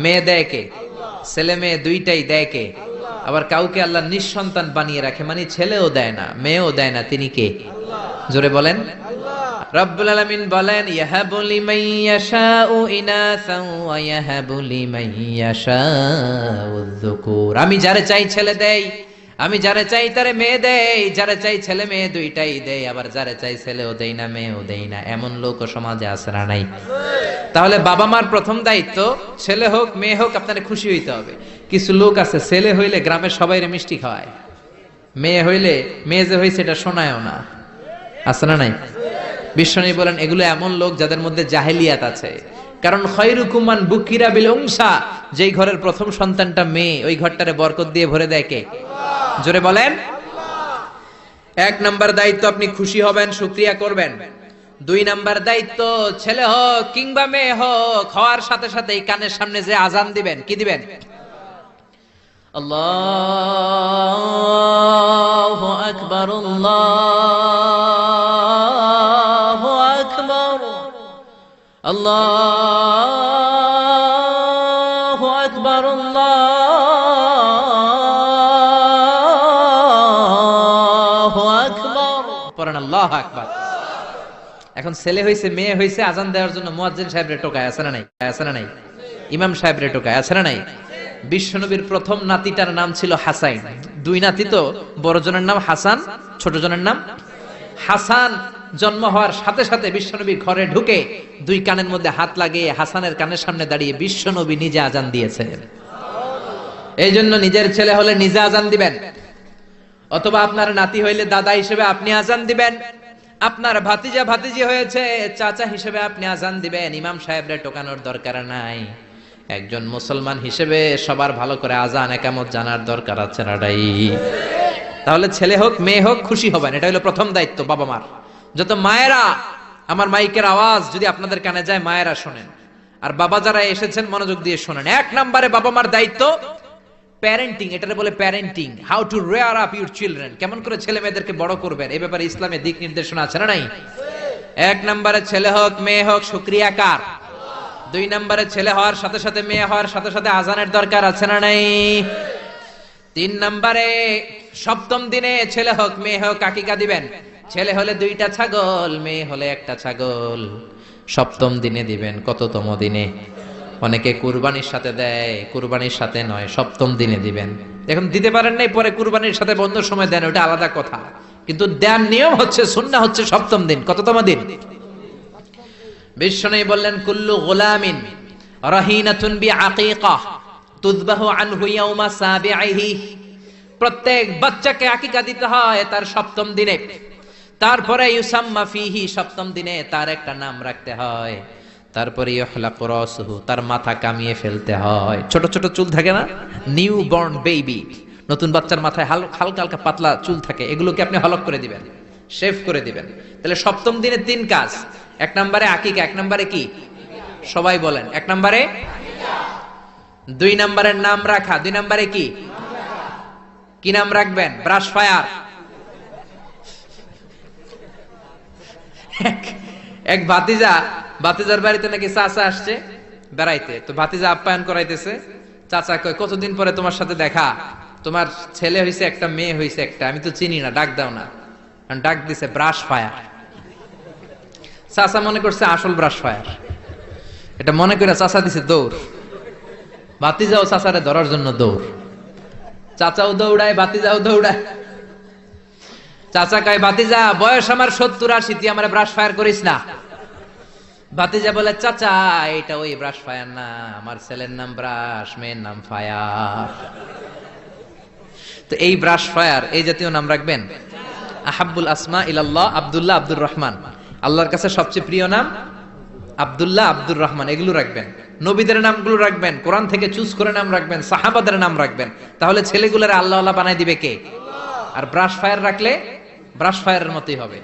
মেয়ে দেয় কে? ছেলে মেয়ে দুইটাই দেয় কে? আবার কাউকে আল্লাহ নিঃসন্তান বানিয়ে রাখে, মানে ছেলেও দেয় না মেয়েও দেয় না, তিনি কে? জোরে বলেন। রব্বুল আলামিন বলেন, ইয়াহাবু লিমান ইয়াশাউ ইনাসান ওয়া ইয়াহাবু লিমান ইয়াশাউ যুকুর। আমি যারে চাই ছেলে দেই, আমি যারে চাই তারে মেয়ে দেই, যারে চাই ছেলে মেয়ে দুইটাই দেই, আবার যারে চাই ছেলেও দেই না মেয়েও দেই না। এমন লোক সমাজে আছে না নাই? তাহলে বাবা মার প্রথম দায়িত্ব, ছেলে হোক মেয়ে হোক আপনারা খুশি হইতে হবে। কিছু লোক আছে, ছেলে হইলে গ্রামের সবাইরে মিষ্টি খাওয়ায়, মেয়ে হইলে মেয়ে যে হইছে এটা শোনায়ও না, আছে না নাই? বিশ্বনবী বলেন, এগুলো এমন লোক যাদের মধ্যে জাহেলিয়াত আছে। কারণ খায়রুকুম মান বুকিরা বিল উনসা, যেই ঘরের প্রথম সন্তানটা মেয়ে, ওই ঘরটারে বরকত দিয়ে ভরে দেয় কে? জোরে বলেন। 1 নাম্বার দায়িত্ব, আপনি খুশি হবেন, শুকরিয়া করবেন। 2 নাম্বার দায়িত্ব, ছেলে হোক কিংবা মেয়ে হোক, হওয়ার সাথে সাথে কানের সামনে যে আজান দিবেন, কি দিবেন? আল্লাহু আকবার, আল্লাহু আকবার, আল্লাহু আকবার, আল্লাহু আকবার, পড়েন আল্লাহু আকবার। এখন ছেলে হইছে মেয়ে হইছে, আজান দেওয়ার জন্য মুয়াজ্জিন সাহেবরে টোকায়, আছে না নাই? আছে না নাই? ইমাম সাহেবরে টোকায়, আছে না নাই? বিশ্বনবীর প্রথম নাতিটার নাম ছিল হাসাইন। 2 নাতি তো, বড় জনের নাম হাসান, ছোট জনের নাম হাসান। জন্ম হওয়ার সাথে সাথে বিশ্বনবী ঘরে ঢুকে 2 কানের মধ্যে হাত লাগিয়ে হাসানের কানের সামনে দাঁড়িয়ে বিশ্বনবী নিজে আজান দিয়েছেন। এই জন্য নিজের ছেলে হলে নিজে আজান দিবেন, অথবা আপনার নাতি হইলে দাদা হিসেবে আপনি আজান দিবেন, আপনার ভাতিজা ভাতিজি হয়েছে চাচা হিসেবে আপনি আজান দিবেন। ইমাম সাহেবরে টোকানোর দরকার নাই। একজন মুসলমান হিসেবে সবার ভালো করে আজান একামত জানার দরকার আছে না? তাহলে ছেলে হোক মেয়ে হোক খুশি হবেন, এটা হলো প্রথম দায়িত্ব বাবা মার। যত মায়েরা, আমার মাইকের আওয়াজ যদি আপনাদের কানে যায়, মায়েরা শোনেন, আর বাবা যারা এসেছেন মনোযোগ দিয়ে শোনেন। 1 নম্বরে বাবা মার দায়িত্ব প্যারেন্টিং, এটারে বলে parenting, how to rare up your children, কেমন করে ছেলে মেয়েদেরকে বড় করবেন, এই ব্যাপারে ইসলামে দিক নির্দেশনা আছে না নাই? 1 নম্বরে ছেলে হোক মেয়ে হোক শুকরিয়া কার? 2 নম্বরে ছেলে হওয়ার সাথে সাথে মেয়ে হওয়ার সাথে সাথে আজানের দরকার আছে না নাই? 3 নম্বরে 7ম দিনে ছেলে হোক মেয়ে হোক আকিকা দিবেন। ছেলে হলে 2টা ছাগল, মেয়ে হলে 1টা ছাগল, 7ম দিনে দিবেন। কততম দিনে? অনেকে কুরবানির সাথে দেয়, কুরবানির সাথে নয়, 7ম দিনে দিবেন। এখন দিতে পারেন নাই, পরে কুরবানির সাথে বন্ধ সময় দেন, ওটা আলাদা কথা, কিন্তু দেন নিয়ম হচ্ছে, সুন্নাহ হচ্ছে 7ম দিন। কততম দিন? বিশ্বনবী বললেন কুল্লু গুলামিন রাহিনাতুন বিআকিকাহ তুযবাহু আনহু ইয়াউমা সাবিহি, প্রত্যেক বাচ্চাকে আকিকা দিতে হয় তার সপ্তম দিনে, তারপরে ইউসাম্মা ফিহি, সপ্তম দিনে তার একটা নাম রাখতে হয়, তারপরে ইহলাকু রাসুহু, তার মাথা কামিয়ে ফেলতে হয়। ছোট ছোট চুল থাকে না, নিউ বর্ন বেবি, নতুন বাচ্চার মাথায় হালকা হালকা পাতলা চুল থাকে, এগুলোকে আপনি হলক করে দিবেন, শেভ করে দিবেন। তাহলে সপ্তম দিনে 3 কাজ। 1 নম্বরে আকিকা, 1 নম্বরে কি সবাই বলেন, 1 নম্বরে 2 নম্বরের নাম রাখা, 2 নম্বরে কি কি নাম রাখবেন? Brush fire. এক ভাতিজার বাড়িতে নাকি চাচা আসছে বেড়াইতে, তো ভাতিজা আপ্যায়ন করাইতেছে। চাচা কয় কতদিন পরে তোমার সাথে দেখা, তোমার ছেলে হইছে একটা, মেয়ে হইছে একটা, আমি তো চিনি না, ডাক দাও না। ডাক দিছে ব্রাশ ফায়ার। চাচা মনে করছে আসল ব্রাশ ফায়ার, এটা মনে করে চাচা দিছে দৌড়। ভাতিজাও চাচারে ধরার জন্য দৌড়, চাচাও দৌড়ায় ভাতিজাও দৌড়ায়। চাচা কয় ভাতিজা বয়স আমার 70-80, তুই আমার ব্রাশ ফায়ার করিস না। ভাতিজা বলে চাচা এটা ওই ব্রাশ ফায়ার না, আমার ছেলের নাম ব্রাশ, মেয়ের নাম ফায়ার। তো এই ব্রাশ ফায়ার এই জাতীয় নাম রাখবেন। আহাব্বুল আসমা ইলাল্লাহ আব্দুল্লাহ আব্দুর রহমান, আল্লাহর কাছে সবচেয়ে প্রিয় নাম আব্দুল্লাহ আব্দুর রহমান, এগুলো রাখবেন। নবীদের নামগুলো রাখবেন, কোরআন থেকে চুজ করে নাম রাখবেন, সাহাবাদের নাম রাখবেন। তাহলে ছেলেগুলোর আল্লাহ আল্লাহ বানাই দিবে কে? আর ব্রাশ ফায়ার রাখলে ব্রাশ ফায়ারের মতোই হবে,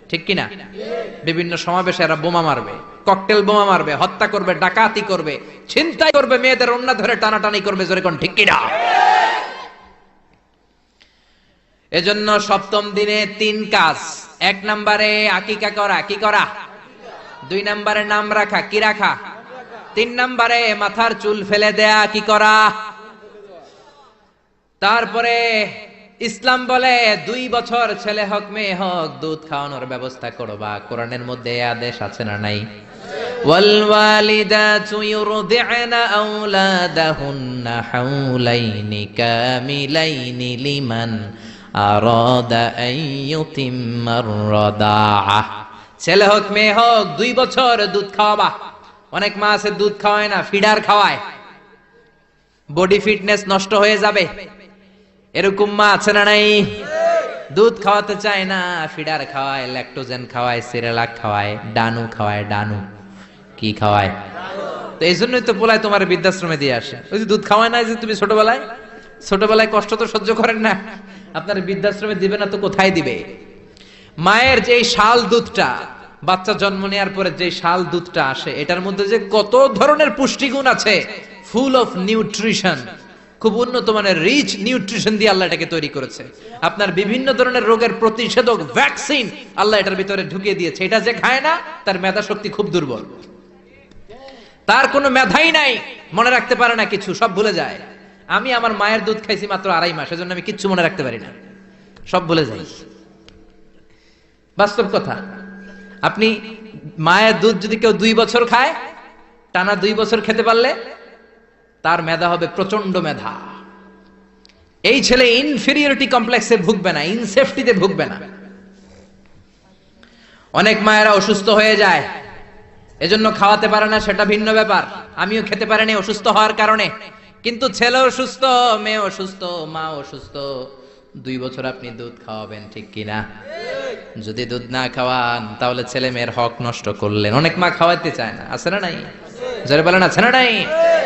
ঠিক কিনা? বিভিন্ন সমাবেশে এরা বোমা মারবে, ককটেল বোমা মারবে, হত্যা করবে, ডাকাতি করবে, ছিনতাই করবে, মেয়েদের ওন্না ধরে টানাটানি করবে, জোরে কোন ঠিক কিনা? এজন্য সপ্তম দিনে 3 কাজ। 1 নম্বরে আকিকা করা, কি করা? 2 নম্বরে নাম রাখা, কি রাখা? 3 নম্বরে মাথার চুল ফেলে দেয়া, কি করা? তারপরে ইসলাম বলে 2 বছর ছেলে হোক মেয়ে হোক দুধ খাওয়ানোর ব্যবস্থা করবা। কোরআনের মধ্যে আদেশ আছে না নাই? ওয়াল ওয়ালিদাতু ইউরদি'না আওলাদাহুন্না হাওলাইনি কামিলাইনি লিমান আরাদা আন ইউতিম্মার রাদাআহ। ছেলে হোক মেয়ে হোক 2 বছর দুধ খাওয়াবা। অনেক মা আছে দুধ খাওয়ায় না, ফিডার খাওয়ায়, বডি ফিটনেস নষ্ট হয়ে যাবে, এরকম মা আছে না নাই? দুধ খাওয়াতে চায় না, ফিডার খাওয়ায়, ল্যাকটোজেন খাওয়ায়, সিরিয়ালাক খাওয়ায়, ডানু খাওয়ায়। ডানু কি খাওয়ায়? তো এই জন্যই তো পোলায় তোমার বৃদ্ধাশ্রমে দিয়ে আসে। ওই যে দুধ খাওয়ায় না, যে তুমি ছোটবেলায় কষ্ট তো সহ্য করেন না, আপনার বৃদ্ধাশ্রমে দিবে না তো কোথায় দিবে? মায়ের যে শাল দুধটা, বাচ্চা জন্ম নেওয়ার পরে যে শাল দুধটা আসে, এটার মধ্যে যে কত ধরনের পুষ্টিগুণ আছে, ফুল অফ নিউট্রিশন, খুব উন্নত মানের রিচ নিউট্রিশন দিয়ে আল্লাহ এটাকে তৈরি করেছে। আপনার বিভিন্ন ধরনের রোগের প্রতিষেধক ভ্যাকসিন আল্লাহ এটার ভিতরে ঢুকিয়ে দিয়েছে। এটা যে খায় না তার মেধা শক্তি খুব দুর্বল, তার কোনো মেধাই নাই, মনে রাখতে পারে না কিছু, সব ভুলে যায়। আমি আমার মায়ের দুধ খাইছি মাত্র 2.5 মাস, এজন্য আমি কিচ্ছু মনে রাখতে পারি না, সব ভুলে যাই। বাস্তব কথা। আপনি মায়ের দুধ যদি কেউ 2 বছর খায়, টানা 2 বছর খেতে পারলে তার মেধা হবে প্রচন্ড মেধা। এই ছেলে ইনফেরিয়রিটি কমপ্লেক্সে ভুগবে না, ইনসেফটিতে ভুগবে না। অনেক মায়েরা অসুস্থ হয়ে যায়, এজন্য খাওয়াতে পারে না, সেটা ভিন্ন ব্যাপার। আমিও খেতে পারিনি অসুস্থ হওয়ার কারণে, কিন্তু ছেলে অসুস্থ, মেয়ে অসুস্থ, মা অসুস্থ, 2 বছর আপনি দুধ খাওয়াবেন, ঠিক কিনা? যদি দুধ না খাওয়ান তাহলে ছেলে মেয়ের হক নষ্ট করলেন। অনেক মা খাওয়াইতে চায় না, আছে না নাই? যারা বলেন আছে না নাই?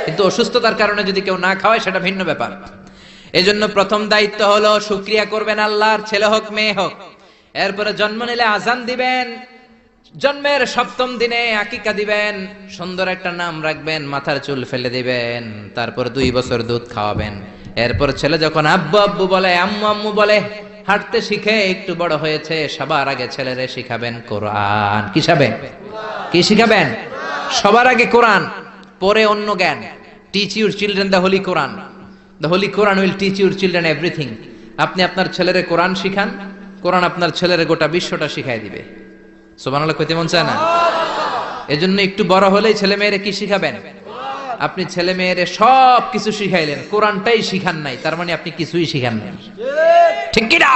কিন্তু অসুস্থতার কারণে যদি কেউ না খাওয়ায় সেটা ভিন্ন ব্যাপার। এজন্য প্রথম দায়িত্ব হলো শুকরিয়া করবেন আল্লাহর, ছেলে হোক মেয়ে হোক। এরপরে জন্ম নিলে আজান দিবেন, জন্মের 7ম দিনে আকিকা দিবেন, সুন্দর একটা নাম রাখবেন, মাথার চুল ফেলে দিবেন, তারপর 2 বছর দুধ খাওয়াবেন। এরপর ছেলে যখন আব্বু আব্বু বলে, আম্মু আম্মু বলে, হাঁটতে শিখে একটু বড় হয়েছে, সবার আগে ছেলেরে শিখাবেন কোরআন। কি শিখাবেন? কি শিখাবেন? সবার আগে কোরআন, পরে অন্য জ্ঞান। Teach your children the holy Quran. The holy Quran will teach your children everything. আপনি আপনার ছেলেরে কোরআন শিখান, কোরআন আপনার ছেলেরে গোটা বিশ্বটা শিখাই দিবে। সুবহানাল্লাহ কইতে মন চায় না? এজন্য একটু বড় হলেই ছেলে মেয়েরে কি শিখাবেন? আপনি ছেলে মেয়েরে সব কিছু শিখাইলেন, কোরআনটাই শিখান নাই, তার মানে আপনি কিছুই শিখান নাই, ঠিক কি না?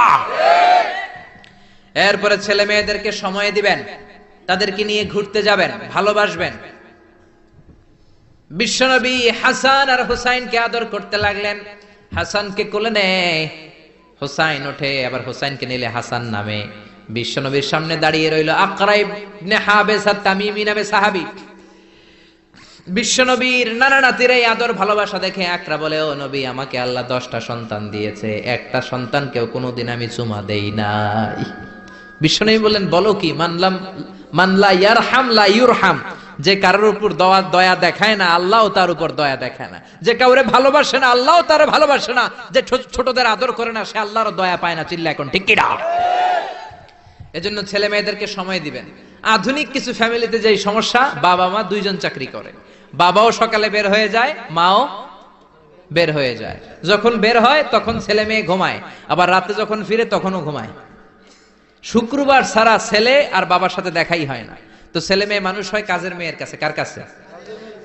এরপরে ছেলে মেয়েদেরকে সময় দিবেন। তাদেরকে নিয়ে ঘুরতে যাবেন, ভালোবাসবেন। বিশ্বনবী হাসান আর হুসাইনকে আদর করতে লাগলেন। হাসানকে কোলে নেয়, হুসাইন ওঠে, আবার হুসাইনকে নিলে হাসান নামে। বিশ্বনবীর সামনে দাঁড়িয়ে রইল আকরা ইবনে হাবেস আত-তামিমি নামে সাহাবী। বিশ্বনবীর নানা নাতির এই আদর ভালোবাসা দেখে আকরা বলে, ও নবী, আমাকে আল্লাহ 10টা সন্তান দিয়েছে, একটা সন্তানকেও কোনোদিন আমি চুমা দেই নাই। বিশ্বনবী বললেন, বলো কি? মানলা ইয়ারহাম লা ইউরহাম, যে কারোর উপর দয়া দেখায় না আল্লাহও তার উপর দয়া দেখায় না, যে কাউরে ভালোবাসে না আল্লাহও তার ভালোবাসে না, যে ছোটদের আদর করে না সে আল্লাহর দয়া পায় না। চিল্লা এখন ঠিক কি না? এজন্য ছেলে মেয়েদেরকে সময় দিবেন। আধুনিক কিছু ফ্যামিলিতে যেই সমস্যা, বাবা মা দুইজন চাকরি করে, বাবাও সকালে বের হয়ে যায়, মাও বের হয়ে যায়। যখন বের হয় তখন ছেলে মেয়ে ঘুমায়, আবার রাতে যখন ফিরে তখনও ঘুমায়। শুক্রবার ছাড়া ছেলে আর বাবার সাথে দেখাই হয় না। তো ছেলে মেয়ে মানুষ হয় কাজের মেয়ের কাছে। কার কাছে?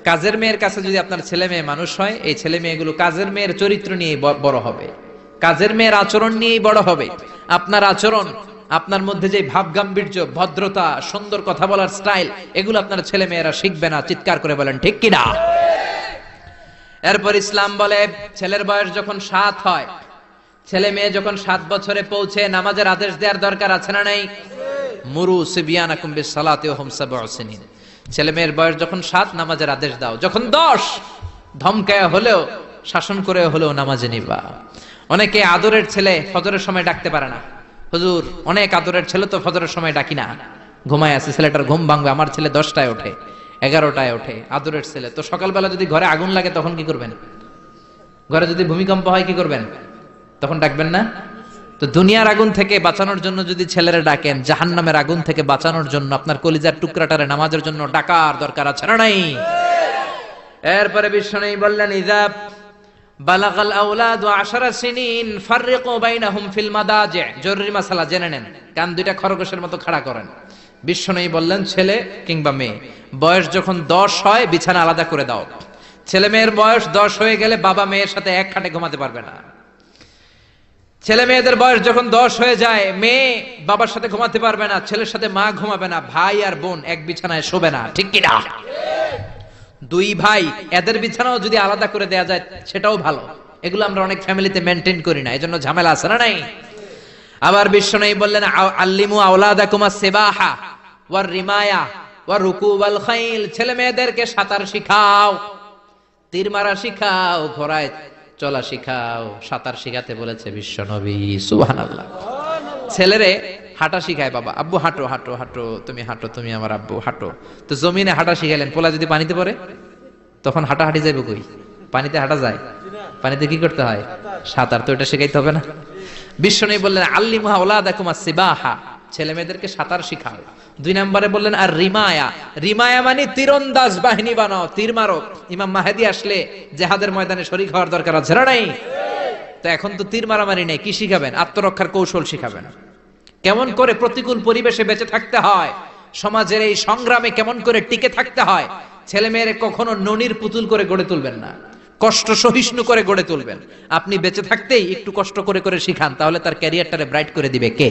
কাজের মেয়ের কাছে। যদি আপনার ছেলে মেয়ে মানুষ হয়, এই ছেলে মেয়েগুলো কাজের মেয়ের চরিত্র নিয়ে বড় হবে, কাজের মেয়ের আচরণ নিয়েই বড় হবে। আপনার আচরণ, আপনার মধ্যে যে ভাব গাম্ভীর্য, ভদ্রতা, সুন্দর কথা বলার স্টাইল, এগুলো আপনার ছেলে মেয়েরা শিখবে না। চিৎকার করে বলেন ঠিক কিনা? এরপর ইসলাম বলে, ছেলের বয়স যখন 7 হয়, ছেলে মেয়ে যখন 7 বছরে পৌঁছে, নামাজের আদেশ দেওয়ার দরকার আছে না নাই? মুরু সিবিয়ানাকুম বিসসালাতি ওয়া হুম 7 সিনিন। ছেলে মেয়ের বয়স যখন 7, নামাজের আদেশ দাও। যখন 10, ধমকায় হলেও, শাসন করে হলেও নামাজে নিবা। অনেকে আদরের ছেলে ফজরের সময় ডাকতে পারে না। হুজুর, অনেক আদরের ছেলে তো ফজরের সময় ডাকি না, ঘুমায় আছে, ছেলেটার ঘুম ভাঙবে। আমার ছেলে 10টায় ওঠে, 11টায় ওঠে, আদরের ছেলে। তো সকালবেলা যদি ঘরে আগুন লাগে তখন কি করবেন? ঘরে যদি ভূমিকম্প হয় কি করবেন? তখন ডাকবেন না? তো দুনিয়ার আগুন থেকে বাঁচানোর জন্য যদি ছেলেরা ডাকেন, জাহান্নামের আগুন থেকে বাঁচানোর জন্য আপনার কলিজার টুকরাটারে নামাজের জন্য ডাকার দরকার আছে না নাই? এরপরে বিশ্বনবী বললেন, ইযা বালাগাল আওলাদু 10 সিনিন ফাররিকু বাইনাহুম ফিল মাদাজি'। জরুরি মাসালা জেনে নেন, কান দুইটা খরগোশের মতো খাড়া করেন। বিশ্বনবী বললেন, ছেলে কিংবা মেয়ে বয়স যখন 10 হয়, বিছানা আলাদা করে দাও। ছেলে মেয়ের বয়স 10 হয়ে গেলে বাবা মেয়ের সাথে এক খাটে ঘুমাতে পারবে না। ছেলে মেয়েদের বয়স যখন 10 হয়ে যায়, মেয়ে বাবার সাথে ঘুমাতে পারবে না, ছেলের সাথে মা ঘুমাবে না, ভাই আর বোন এক বিছানায় শোবে না। ঠিক কি না? 2 ভাই, এদের বিছানাও যদি আলাদা করে দেয়া যায় সেটাও ভালো। এগুলো আমরা অনেক ফ্যামিলিতে মেনটেন করি না, এজন্য ঝামেলা আছে না নাই? আবার বিশ্বনবী বললেন, আল্লিমু আওলাদাকুম আস-সিবাহা ওয়ার রিমায়া ওয়া রুকুবাল খাইল। ছেলে মেয়েদেরকে সাঁতার শিখাও, তীর মারা শিখাও, ঘোড়ায় চলা শিখাও। সাঁতার শিখাতে বলেছে বিশ্বনবী। সুবহানাল্লাহ। ছেলেরে হাঁটা শিখায় বাবা, আব্বু হাঁটো হাঁটো হাঁটো, তুমি হাঁটো, তুমি আমার আব্বু হাঁটো। তো জমিনে হাঁটা শিখাইলেন, পোলা যদি পানিতে পড়ে তখন হাঁটাহাঁটি যাইবে কই? পানিতে হাঁটা যায়? পানিতে কি করতে হয়? সাঁতার। তো এটা শিখাইতে হবে না? বিশ্বনবী বললেন, আল্লিমু আওলাদাকুম আস-সিবাহা, ছেলে মেয়েদেরকে সাঁতার শিখাও। 2 নম্বরে বললেন, আর রিমায়া। রিমায়া মানে তীরন্দাজ বাহিনী বানাও, তীর মারো। ইমাম মাহদি আসলে জিহাদের ময়দানে শরীক হওয়ার দরকার আছে না নাই? তো এখন তো তীর মারামারি নেই, কি শিখাবেন? আত্মরক্ষার কৌশল শিখাবেন। কেমন করে প্রতিকূল পরিবেশে বেঁচে থাকতে হয়, সমাজের এই সংগ্রামে কেমন করে টিকে থাকতে হয়। ছেলে মেয়েরে কখনো ননির পুতুল করে গড়ে তুলবেন না, কষ্ট সহিষ্ণু করে গড়ে তুলবেন। আপনি বেঁচে থাকতেই একটু কষ্ট করে করে শিখান, তাহলে তার ক্যারিয়ারটারে ব্রাইট করে দিবে কে?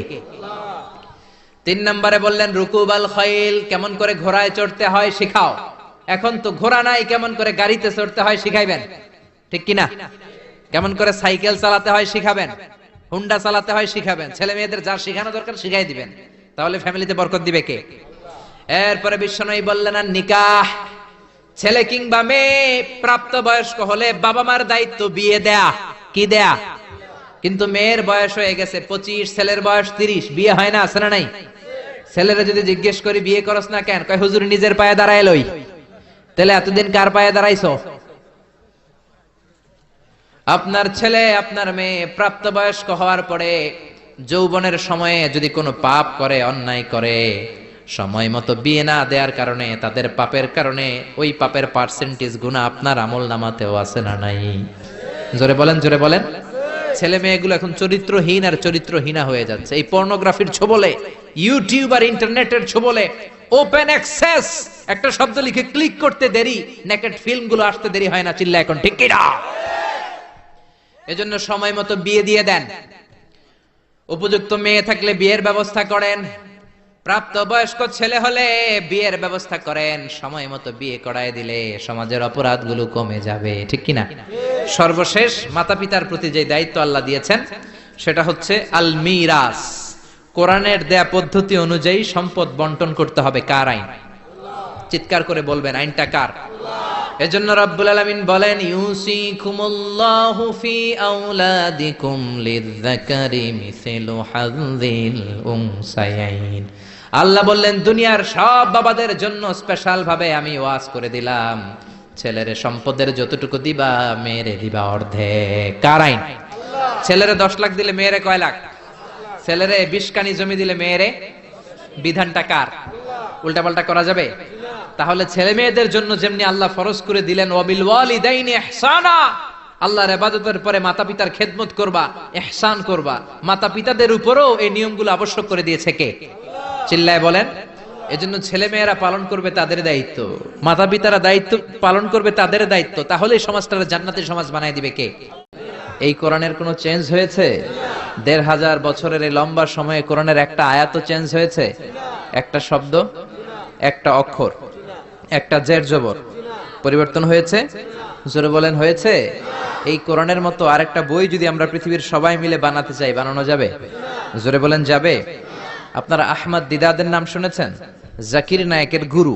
3 নম্বরে বললেন, রুকুবাল খাইল, কেমন করে ঘোড়ায় চড়তে হয় শিখাও। এখন তো ঘোড়া নাই, কেমন করে গাড়িতে চড়তে হয় শিখাইবেন। ঠিক কিনা? কেমন করে সাইকেল চালাতে হয় শিখাবেন, হুন্ডা চালাতে হয় শিখাবেন। ছেলে মেয়েদের যা শেখানো দরকার শিখাই দিবেন, তাহলে ফ্যামিলিতে বরকত দিবে কে? এরপরে বিশ্বনবী বললেন, আর নিকাহ। ছেলে কিংবা মেয়ে প্রাপ্ত বয়স্ক হলে বাবা মার দায়িত্ব বিয়ে দেয়া। কি দেয়া? কিন্তু মেয়ের বয়স হয়ে গেছে 25, ছেলের বয়স 30, বিয়ে হয় না, আছে না নাই? ছেলেরা যদি জিজ্ঞেস করি বিয়ে করস না কেন, কয় হুজুর নিজের পায়ে দাঁড়ায় লই। তাহলে এতদিন কার পায়ে দাঁড়াইছো? আপনার ছেলে আপনার মেয়ে প্রাপ্তবয়স্ক হওয়ার পরে যৌবনের সময়ে যদি কোনো পাপ করে, অন্যায় করে, সময় মতো বিয়ে না দেওয়ার কারণে, তাদের পাপের কারণে ওই পাপের পার্সেন্টেজ গুনাহ আপনার আমল নামাতেও আছে না নাই? জোরে বলেন, জোরে বলেন। ছেলে মেয়েগুলো এখন চরিত্রহীন আর চরিত্রহীনা হয়ে যাচ্ছে এই পর্নোগ্রাফির ছোবলে, ইউটিউব আর ইন্টারনেটের ছোবলে। ওপেন অ্যাক্সেস একটা শব্দ লিখে ক্লিক করতে দেরি, নেকেড ফিল্মগুলো আসতে দেরি হয় না। চিল্লা এখন ঠিক কি না? এজন্য সময় মতো বিয়ে দিয়ে দেন। উপযুক্ত মেয়ে থাকলে বিয়ের ব্যবস্থা করেন। প্রাপ্তবয়স্ক ছেলে হলে বিয়ের ব্যবস্থা করেন, সময় মতো বিয়ে করায় দিলে সমাজের অপরাধগুলো কমে যাবে, ঠিক কিনা? সর্বশেষ মাতা পিতার প্রতি যে দায়িত্ব আল্লাহ দিয়েছেন সেটা হচ্ছে আল মিরাস। কোরআনের দেয়া পদ্ধতি অনুযায়ী সম্পদ বন্টন করতে হবে। কার আইন? চিৎকার করে বলবেন, আইনটা কার? এজন্য রব্বুল আলামিন বলেন, ইউসিকুমুল্লাহু ফি আওলাদিকুম লিযযাকারি মিসলু হাযযিল উনসায়াইন। আল্লাহ বললেন, দুনিয়ার সব বাবাদের জন্য স্পেশাল ভাবে আমি ওয়াজ করে দিলাম, ছেলেরে সম্পদের যতটুকু দিবা মেয়েরে দিবা অর্ধেক। কার আইন? ছেলেরে 10 লাখ দিলে মেয়েরে কয় লাখ? ছেলেরে 20 কানি জমি দিলে মেয়েরে? বিধানটা কার? উল্টাপাল্টা করা যাবে? তাহলে ছেলে মেয়েদের জন্য যেমনি আল্লাহ ফরজ করে দিলেন ওয়াবিল ওয়ালিদাইনি ইহসানা, আল্লাহর ইবাদতের পরে মাতা পিতার খেদমত করবা, ইহসান করবা, মাতা পিতাদের উপরও এই নিয়মগুলো আবশ্যক করে দিয়েছে কে? চিল্লায় বলেন। এজন্য ছেলে মেয়েরা পালন করবে তাদের দায়িত্ব, মাতা পিতারা দায়িত্ব পালন করবে তাদের দায়িত্ব। তাহলে সমাজটাকে জান্নাতের সমাজ বানায় দিবে কে? এই কোরআনের কোনো চেঞ্জ হয়েছে? 1500 বছরের এই লম্বা সময়ে কোরআনের একটা আয়াতও চেঞ্জ হয়েছে? একটা শব্দ, একটা অক্ষর, একটা জের জবর পরিবর্তন হয়েছে? জোরে বলেন, হয়েছে? এই কোরআনের মতো আরেকটা বই যদি আমরা পৃথিবীর সবাই মিলে বানাতে চাই, বানানো যাবে? জোরে বলেন, যাবে? আপনারা আহমদ দিদাদের নাম শুনেছেন? জাকির নায়েকের গুরু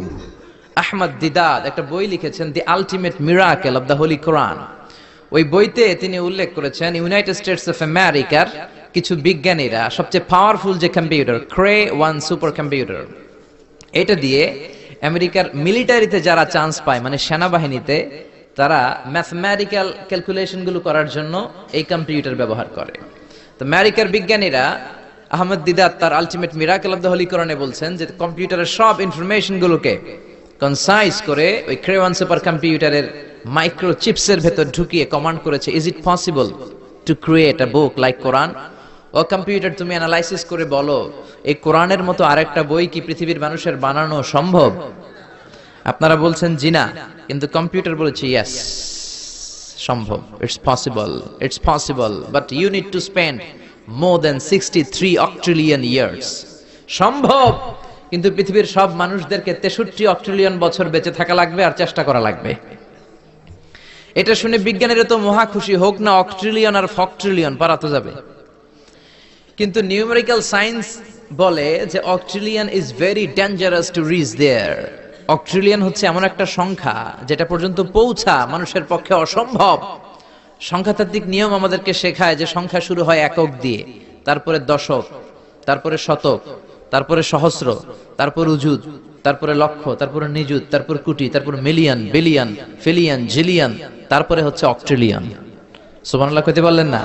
আহমদ দিদাদ একটা বই লিখেছেন, the ultimate miracle of the holy Quran. ওই বইতে তিনি উল্লেখ করেছেন ইউনাইটেড স্টেটস অফ আমেরিকার কিছু বিজ্ঞানীরা সবচেয়ে পাওয়ারফুল যে কম্পিউটার ক্রে 1 সুপার কম্পিউটার, এটা দিয়ে আমেরিকার মিলিটারিতে যারা চান্স পায়, মানে সেনাবাহিনীতে, তারা ম্যাথমেটিক্যাল ক্যালকুলেশন গুলো করার জন্য এই কম্পিউটার ব্যবহার করে। তো আমেরিকার বিজ্ঞানীরা আহমদ দিদাত তার ultimate miracle of the Holi কোরআনে বলছেন যে কম্পিউটারের সব ইনফরমেশন গুলোকে কনসাইজ করে ওই ক্রে 1 সুপার কম্পিউটারের মাইক্রো চিপসের ভেতর ঢুকিয়ে কমান্ড করেছে, is it possible to create a book like Quran? ও কম্পিউটার, তুমি অ্যানালাইসিস করে বলো এই কোরআনের মতো আরেকটা বই কি পৃথিবীর মানুষের বানানো সম্ভব? আপনারা বলছেন জি না, কিন্তু কম্পিউটার বলেছে ইয়েস, সম্ভব, it's possible, it's possible, but you need to spend more than 63 octillion years. সম্ভব, কিন্তু পৃথিবীর সব মানুষদেরকে 63 অক্ট্রিলিয়ন বছর বেঁচে থাকা লাগবে আর চেষ্টা করা লাগবে। এটা শুনে বিজ্ঞানীরা তো মহা খুশি, হোক না অক্ট্রিলিয়ন আর ফক্ট্রিলিয়ন, পারা তো যাবে। কিন্তু নিউমেরিক্যাল সায়েন্স বলে যে octillion is very dangerous to reach there. Octillion হচ্ছে এমন একটা সংখ্যা যেটা পর্যন্ত পৌঁছা মানুষের পক্ষে অসম্ভব। সংখ্যাতাত্ত্বিক নিয়ম আমাদেরকে শেখায় যে সংখ্যা শুরু হয় একক দিয়ে, তারপরে দশক, তারপরে শতক, তারপরে সহস্র, তারপর উজুদ, তারপরে লক্ষ, তারপরে নিযুত, তারপর কোটি, তারপর মিলিয়ন, বিলিয়ন, ফিলিয়ন, জিলিয়ন, তারপরে হচ্ছে অক্ট্রিলিয়ন। সুবহানাল্লাহ কইতে পারলেন না?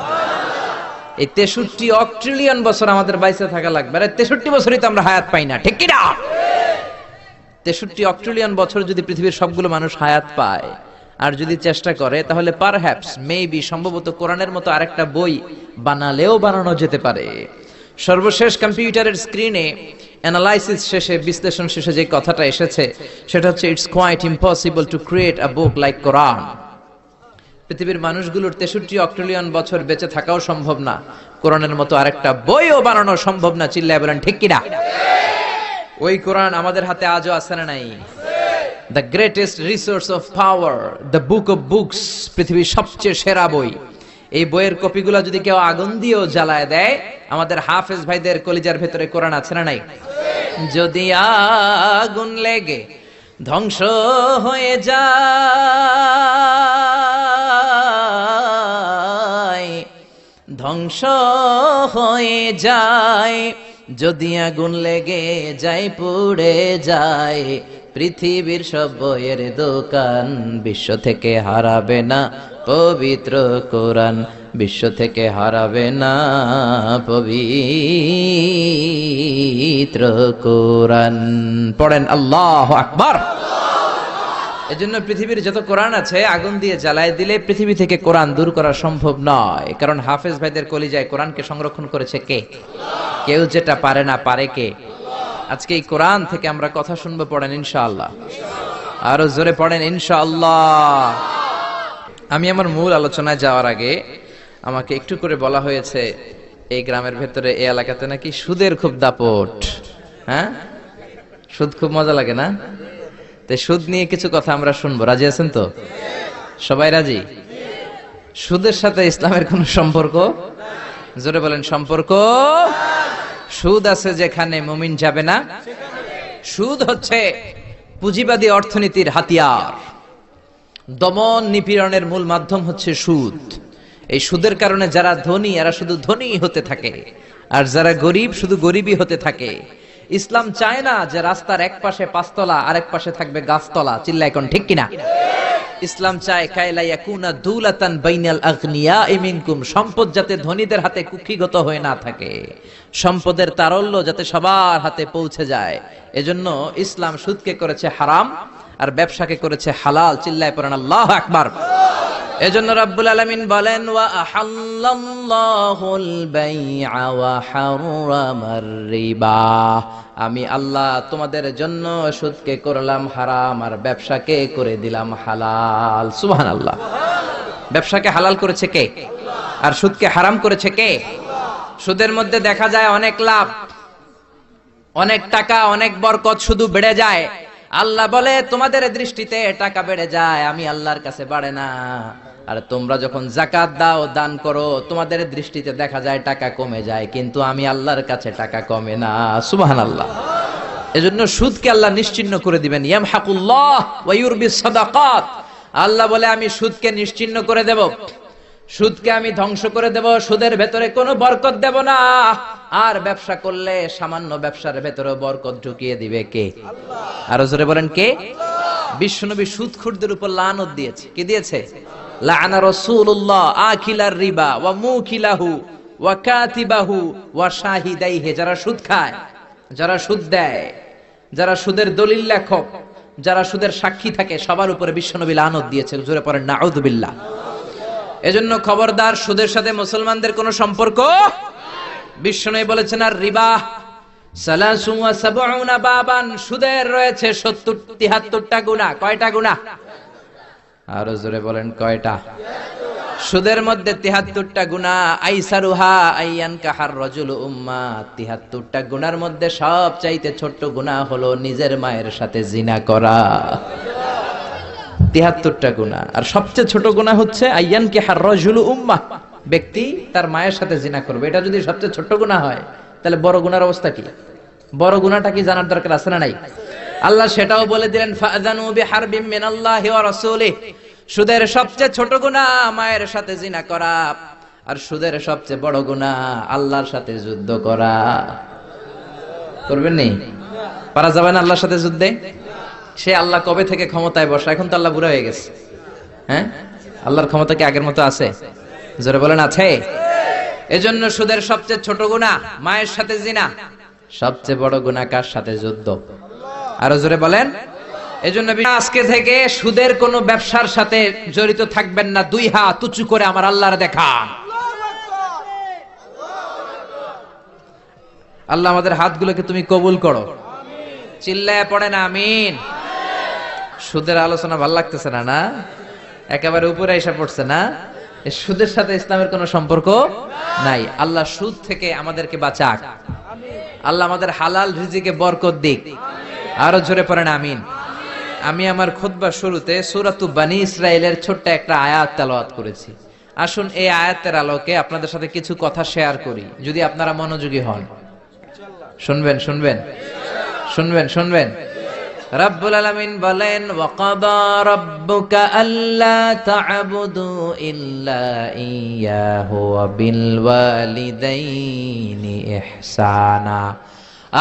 এই 63 অক্ট্রিলিয়ন বছর আমাদের বাইসে থাকা লাগবে। আরে 63 বছরই তো আমরা হায়াত পাই না, ঠিক কি না? 63 অক্ট্রিলিয়ন বছর যদি পৃথিবীর সবগুলো মানুষ হায়াত পায় আর যদি চেষ্টা করে, তাহলে পারহ্যাপস, মেবি, সম্ভবত কোরআনের মতো আরেকটা বই বানালেও বানানো যেতে পারে। সর্বশেষ কম্পিউটারের স্ক্রিনে অ্যানালাইসিস শেষে, বিশ্লেষণ শেষে যে কথাটা এসেছে সেটা হচ্ছে it's quite impossible to create a book like Quran. পৃথিবীর মানুষগুলোর 63 অক্ট্রিলিয়ন বছর বেঁচে থাকাও সম্ভব না, কোরআনের মতো আরেকটা বইও বানানো সম্ভব না। চিল্লায় বলেন ঠিক কিনা? ওই কোরআন আমাদের হাতে আজও আছে না নাই? The greatest resource of power, the book of books, পৃথিবীর সবচেয়ে সেরা বই। এই বইয়ের কপিগুলো যদি কেউ আগুন দিয়েও জ্বালায় দেয়, আমাদের হাফেজ ভাইদের কলিজার ভেতরে কোরআন আছে না নাই? যদি আগুন লেগে ধ্বংস হয়ে যায়, ধ্বংস হয়ে যায়, যদি আগুন লেগে যায়, পুড়ে যায় পৃথিবীর সব বইয়ের দোকান, বিশ্ব থেকে হারাবে না পবিত্র কোরআন, বিশ্ব থেকে হারাবে না পবিত্র কোরআন। পড়েন আল্লাহু আকবার। এজন্য পৃথিবীর যত কোরআন আছে আগুন দিয়ে জ্বালায় দিলে পৃথিবী থেকে কোরআন দূর করা সম্ভব নয়, কারণ হাফেজ ভাইদের কলিজায় কোরআনকে সংরক্ষণ করেছে কে? কেউ যেটা পারে না, পারে কে? আজকে এই কোরআন থেকে আমরা কথা শুনবো, পড়েন ইনশাআল্লাহ। আরো জোরে পড়েন ইনশাআল্লাহ। আমি আমার মূল আলোচনায় যাওয়ার আগে আমাকে একটু করে বলা হয়েছে এই গ্রামের ভেতরে, এই এলাকাতে নাকি সুদের খুব দাপট। হ্যাঁ, সুদ খুব মজা লাগে না? তো সুদ নিয়ে কিছু কথা আমরা শুনবো, রাজি আছেন তো? সবাই রাজি? সুদের সাথে ইসলামের কোন সম্পর্ক? জোরে বলেন, সম্পর্ক। সুদ আছে যেখানে মুমিন যাবে না। সুদ হচ্ছে পুঁজিবাদী অর্থনীতির হাতিয়ার। দমন নিপীড়নের মূল মাধ্যম হচ্ছে সুদ। এই সুদের কারণে যারা ধনী এরা শুধু ধনী হতে থাকে, আর যারা গরিব শুধু গরিবই হতে থাকে। ইসলাম চায় না যে রাস্তার এক পাশে পাঁচতলা আর এক পাশে থাকবে গাছতলা। চিল্লা এখন ঠিক কিনা? ইসলাম চায় কায়লা ইয়াকুনা দুলাতান বাইনাল আগনিয়া মিনকুম, সম্পদ যাতে ধনীদের হাতে কুক্ষিগত হয়ে না থাকে, সম্পদের তারল্য যাতে সবার হাতে পৌঁছে যায়। এজন্য ইসলাম সুদকে করেছে হারাম আর ব্যবসাকে করেছে হালাল। চিল্লায় পড়েন আল্লাহু আকবার। এজন্য রাব্বুল আলামিন বলেন, ওয়া আহাল্লাল্লাহুল বাইআ ওয়া হারামার রিবা, আমি আল্লাহ তোমাদের জন্য সুদকে করলাম হারাম আর ব্যবসাকে করে দিলাম হালাল। সুবহানাল্লাহ। ব্যবসাকে হালাল করেছে কে? আর সুদকে হারাম করেছে কে? সুদের মধ্যে দেখা যায় অনেক লাভ, অনেক টাকা, অনেক বরকত, শুধু বেড়ে যায়। আল্লাহ বলে তোমাদের দৃষ্টিতে টাকা বেড়ে যায়, আমি আল্লাহর কাছে বাড়ে না। আর তোমরা যখন যাকাত দাও, দান করো, তোমাদের দৃষ্টিতে দেখা যায় টাকা কমে যায়, কিন্তু আমি আল্লাহর কাছে টাকা কমে না। সুবহানাল্লাহ। এজন্য সুদকে আল্লাহ নিশ্চিহ্ন করে দিবেন। ইয়ামহাকুল্লাহ ওয়া ইউরবিস সাদাকাত। আল্লাহ বলে আমি সুদকে নিশ্চিহ্ন করে দেব, সুদকে আমি ধ্বংস করে দেব, সুদের ভেতরে কোনো বরকত দেব না। আর ব্যবসা করলে সামান্য ব্যবসার ভেতরে বরকত ঢুকিয়ে দিবে কে? আল্লাহ। আরো জোরে বলেন কে? বিশ্বনবী সুদখোরদের উপর লানত দিয়েছে। কি দিয়েছে? লাআনা রাসূলুল্লাহ আকিলার রিবা ওয়া মুকিলাহু ওয়া কাতিবাহু ওয়া শাহিদাইহি। যারা সুদ খায়, যারা সুদ দেয়, যারা সুদের দলিল লেখক, যারা সুদের সাক্ষী থাকে, সবার উপরে বিশ্বনবী লানত দিয়েছে। জোরে পড়েন নাউযুবিল্লাহ। এজন্য খবরদার, সুদের সাথে মুসলমানদের কোনো সম্পর্ক। বিশ্বনবী বলেছেন, আর রিবা সালাসু ওয়া সাবউনা বাবান, সুদের রয়েছে 73টা গুনাহ। কয়টা গুনাহ? আরো জোরে বলেন কয়টা? সুদের মধ্যে 73টা গুনাহ। আইসারুহা আইয়ান কাহার রাজুল উম্মা, 73টা গুনার মধ্যে সবচাইতে ছোট্ট গুনাহ হলো নিজের মায়ের সাথে জিনা করা। 73টা গুনাহ। আর সবচেয়ে ছোট গুনাহ হচ্ছে আইয়ান কাহার রাজুল উম্মা, ব্যক্তি তার মায়ের সাথে জিনা করবে। এটা যদি সবচেয়ে ছোট গুনাহ হয়, তাহলে বড় গুনার অবস্থা কি? বড় গুনাহটা কি জানার দরকার আছে না নাই? আল্লাহ সেটাও বলে দিলেন, ফাআযানু বিহারবিম মিনাল্লাহি ওয়া রাসূলিহি। সুদের সবচেয়ে ছোট গুনাহ মায়ের সাথে জিনা করা, আর সুদের সবচেয়ে বড় গুনাহ আল্লাহর সাথে যুদ্ধ করা। করবেন নি? পারা যাবে না আল্লাহর সাথে যুদ্ধে? সে আল্লাহ কবে থেকে ক্ষমতায় বসা, এখন তো আল্লাহ বুড়া হয়ে গেছে। হ্যাঁ, আল্লাহর ক্ষমতা কি আগের মতো আছে? জোরে বলেন আছে। এজন্য সুদের সবচেয়ে ছোট গুনাহ মায়ের সাথে জিনা, সবচেয়ে বড় গুনাহ কার সাথে? যুদ্ধ। আরো জোরে বলেন। এজন্য আজকে থেকে সুদের কোন ব্যবসার সাথে জড়িত থাকবেন না। দুই হাত উঁচু করে আমার আল্লাহর দেখান। আল্লাহ আমাদের হাতগুলোকে তুমি কবুল করো। চিল্লায় পড়েন আমিন। সুদের আলোচনা ভাল লাগতেছে না? না, একেবারে উপরে এসে পড়ছে না? সুদের সাথে ইসলামের কোনো সম্পর্ক নাই। আল্লাহ সুদ থেকে আমাদেরকে বাঁচাক। আল্লাহ আমাদের হালাল রিজিকে বরকত দিক। আরো জোরে পড়েন আমিন। আমি আমার খুতবার শুরুতে সূরাতু বানী ইসরাইলের ছোট্ট একটা আয়াত তেলাওয়াত করেছি। আসুন এই আয়াতের আলোকে আপনাদের সাথে কিছু কথা শেয়ার করি, যদি আপনারা মনোযোগী হন। শুনবেন শুনবেন শুনবেন শুনবেন। রাব্বুল আলামিন বলেন, ওয়াকাদা রাব্বুকা আল্লা তা'বুদু ইল্লা ইয়্যাহু ওয়া বিল ওয়ালিদাইনি ইহসানা।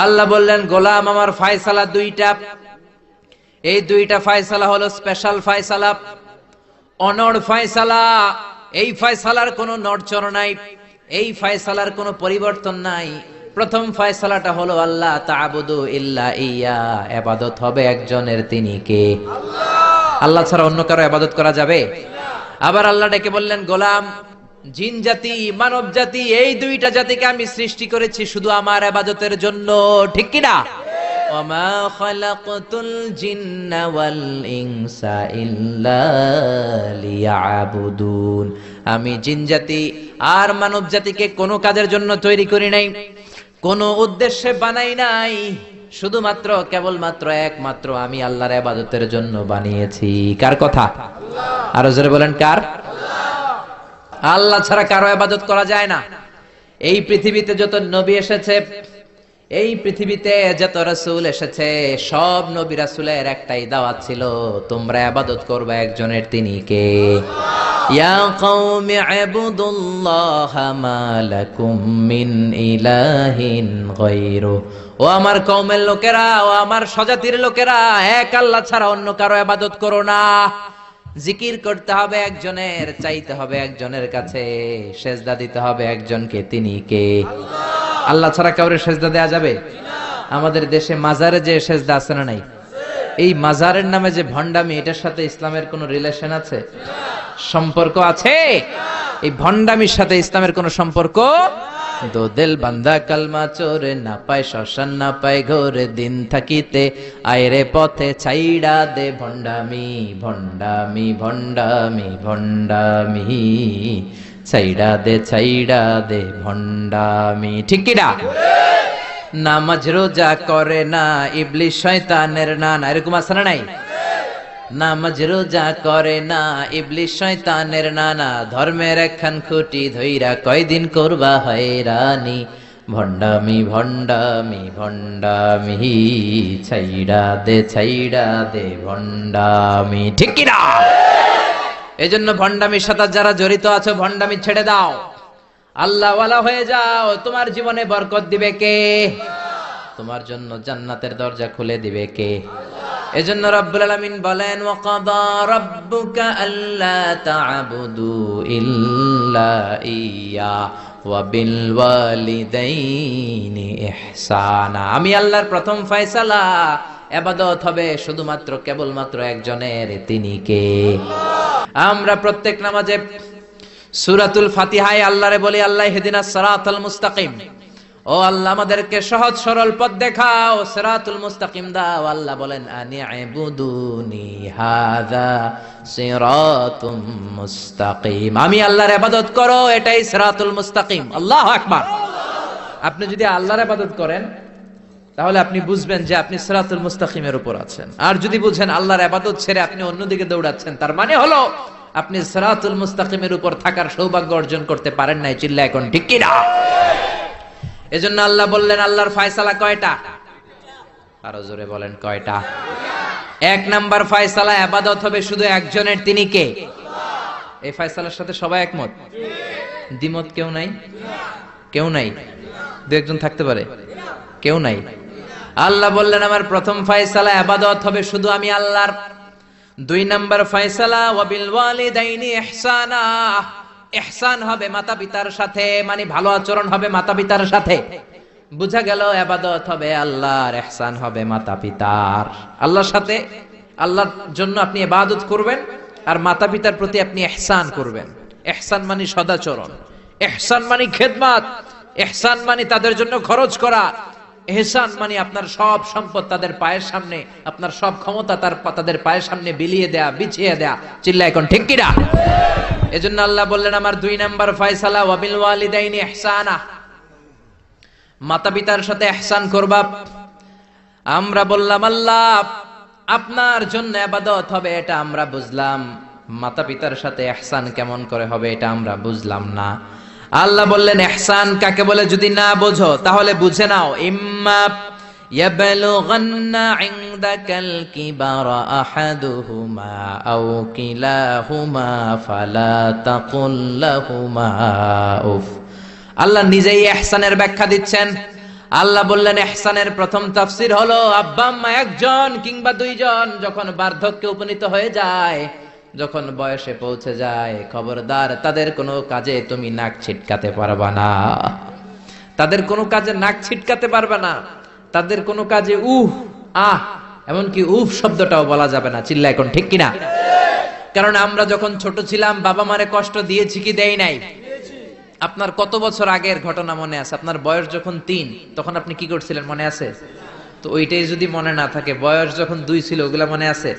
আল্লাহ বললেন, গোলাম আমার ফয়সালা দুইটা। এই দুইটা ফয়সালা হলো স্পেশাল ফয়সালা, অনড় ফয়সালা। এই ফয়সালার কোনো নড়চড় নাই, এই ফয়সালার কোনো পরিবর্তন নাই। প্রথম ফয়সালাটা হলো আল্লাহ তা'বুদু ইল্লা ইয়্যা, ইবাদত হবে একজনের, তিনি কে? আল্লাহ। আল্লাহ ছাড়া অন্য কারো ইবাদত করা যাবে? আবার আল্লাহ ডেকে বললেন, গোলাম জিন জাতি মানব জাতি, এই দুইটা জাতিকে আমি সৃষ্টি করেছি শুধু আমার ইবাদতের জন্য। ঠিক কি না? ওয়ামা খালাকতুল জিন্না ওয়াল ইনসা ইল্লা লিয়াবুদুন। আমি জিন জাতি আর মানব জাতিকে কোনো কাজের জন্য তৈরি করি নাই, কোনো উদ্দেশ্যে বানাই নাই, শুধুমাত্র কেবলমাত্র একমাত্র আমি আল্লাহর ইবাদতের জন্য বানিয়েছি। কার কথা? আরো জোরে বলেন, কার? আল্লাহ ছাড়া কারো ইবাদত করা যায় না। এই পৃথিবীতে যত নবী এসেছে, এই পৃথিবীতে যত রাসূল এসেছে, সব নবী রাসূলের একটাই দাওয়াত ছিল, তোমরা ইবাদত করবে একজনের, তিনি কে? ইয়া কওমি ইবুদুল্লাহা মা লাকুম মিন ইলাহিন গায়রু। ও আমার কওমের লোকেরা, ও আমার স্বজাতির লোকেরা, এক আল্লাহ ছাড়া অন্য কারো ইবাদত করো না। জিকির করতে হবে একজনের, চাইতে হবে একজনের কাছে, সেজদা দিতে হবে একজনকে, তিনি কে? আল্লাহ ছাড়া কাউরে সেজদা দেয়া যাবে? আমাদের দেশে মাজারে যে সেজদা আছে না নাই, এই মাজারের নামে যে ভণ্ডামি, এটার সাথে ইসলামের কোনো রিলেশন আছে? সম্পর্ক আছে? এই ভণ্ডামির সাথে ইসলামের কোনো সম্পর্ক? দো দিল বান্দা কালমা চোরে, না পায় শ্মশান না পায় ঘোরে, দিন থাকিতে আয়রে পথে ছাইড়া দে ভণ্ডামি, ভণ্ডামি ভণ্ডামি ভণ্ডামি, ছাইড়া দে ভণ্ডামি। ঠিক কি না? নামাজ রোজা করে না, ইবলিস শয়তানের নানা, এরকম আছে না নাই? নামাজ রোজা করে না, ইবলিস শয়তানের নানা, ধর্মের একখান খুঁটি ধইরা কয়দিন করবা হয়রানি, ভণ্ডামি ভণ্ডামি ভণ্ডামি, ছাইড়া দে ভণ্ডামি। ঠিক কি না? এজন্য ভণ্ডামির সাথে যারা জড়িত আছো, ভণ্ডামি ছেড়ে দাও, আল্লাহ ওয়ালা হয়ে যাও। তোমার জীবনে বরকত দিবে কে? তোমার জন্য জান্নাতের দরজা খুলে দিবে কে? এজন্য রব্বুল আলামিন বলেন, ওয়া কাদা রাব্বুকা আল্লা তা'বুদু ইল্লা ইয়্যা ওয়া বিল ওয়ালিদাইনি ইহসানা। আমি আল্লাহর প্রথম ফয়সালা, ইবাদত হবে শুধুমাত্র কেবলমাত্র একজনের, তিনি কে? আমরা প্রত্যেক নামাজে সূরাতুল ফাতিহায় আল্লাহরে বলি, আল্লাহ ইহদিনাস সিরাতাল মুস্তাকিম, ও আল্লাহ আমাদেরকে সহজ সরল পথ দেখাও, সিরাতুল মুস্তাকিম দাও। আল্লাহ বলেন, আনি'বুদুনি হাযা সিরাতুম মুস্তাকিম, আমি আল্লাহর ইবাদত করো, এটাই সিরাতুল মুস্তাকিম। আল্লাহু আকবার। আপনি যদি আল্লাহর ইবাদত করেন, তাহলে আপনি বুঝবেন যে আপনি সিরাতুল মুস্তাকিমের উপর আছেন। আর যদি বুঝেন আল্লাহর ইবাদত ছেড়ে আপনি অন্যদিকে দৌড়াচ্ছেন, তার মানে হলো আপনি সিরাতুল মুস্তাকিমের উপর থাকার সৌভাগ্য অর্জন করতে পারেন নাই। চিল্লা এখন ঠিক কি না? এজন্য আল্লাহ বললেন, আল্লাহর ফয়সালা কয়টা? আরো জোরে বলেন, কয়টা? এক নাম্বার ফয়সালা, ইবাদত হবে শুধু একজনের, তিনি কে? এই ফয়সালার সাথে সবাই একমত? দ্বিমত কেউ নাই? কেউ নাই? দু একজন থাকতে পারে, কেউ নাই। আল্লাহ বললেন, আমার প্রথম ফয়সালা, ইবাদত হবে শুধু আমি আল্লাহর। দুই নাম্বার ফয়সালা, ওয়া বিল ওয়ালিদাইনি ইহসানা, ইহসান হবে মাতা পিতার সাথে, মানে ভালো আচরণ হবে মাতা পিতার সাথে। বুঝা গেল, ইবাদত হবে আল্লাহর, ইহসান হবে মাতা পিতার। আল্লাহর সাথে, আল্লাহর জন্য আপনি ইবাদত করবেন, আর মাতা পিতার প্রতি আপনি ইহসান করবেন। ইহসান মানে সদাচরণ, ইহসান মানে খেদমত, ইহসান মানে তাদের জন্য খরচ করা, ইহসান মানে আপনার সব সম্পদ তাদের পায়ের সামনে, আপনার সব ক্ষমতা তাদের পায়ের সামনে বিলিয়ে দেয়া, বিছিয়ে দেয়া। চিল্লা এখন ঠিক কি না? এজন্য আল্লাহ বললেন, আমার দুই নাম্বার ফয়সালা, ওয়া বিল ওয়ালিদাইনি ইহসানা, মাতা পিতার সাথে ইহসান করবা। আমরা বললাম, আল্লাহ আপনার জন্য ইবাদত হবে, এটা আমরা বুঝলাম, মাতা পিতার সাথে ইহসান কেমন করে হবে এটা আমরা বুঝলাম না। আল্লাহ বললেন, ইহসান কাকে বলে যদি না বোঝো তাহলে বুঝে নাও, ইম্মা ইয়াবলুগান্না ইনদাকাল কিবারা আহাদুহুমা আও কিলাহুমা ফালা তাকুল লাহুমা উফ। আল্লাহ নিজেই ইহসানের ব্যাখ্যা দিচ্ছেন। আল্লাহ বললেন, ইহসানের প্রথম তাফসীর হলো, আব্বা আম্মা একজন কিংবা দুইজন যখন বার্ধক্যে উপনীত হয়ে যায়, যখন বয়সে পৌঁছে যায়, খবরদার তাদের কোনো কাজে তুমি নাক ছিটকাতে পারবা না, তাদের কোনো কাজে নাক ছিটকাতে পারবে না, তাদের কোনো কাজে এমনকি শব্দটাও বলা যাবে না। চিল্লা এখন ঠিক কিনা? কারণ আমরা যখন ছোট ছিলাম, বাবা মারে কষ্ট দিয়েছি কি দেই নাই? আপনার কত বছর আগের ঘটনা মনে আছে? আপনার বয়স যখন 3, তখন আপনি কি করছিলেন মনে আছে? তো ওইটাই যদি মনে না থাকে, বয়স যখন 2 ছিল ওগুলা মনে আছে?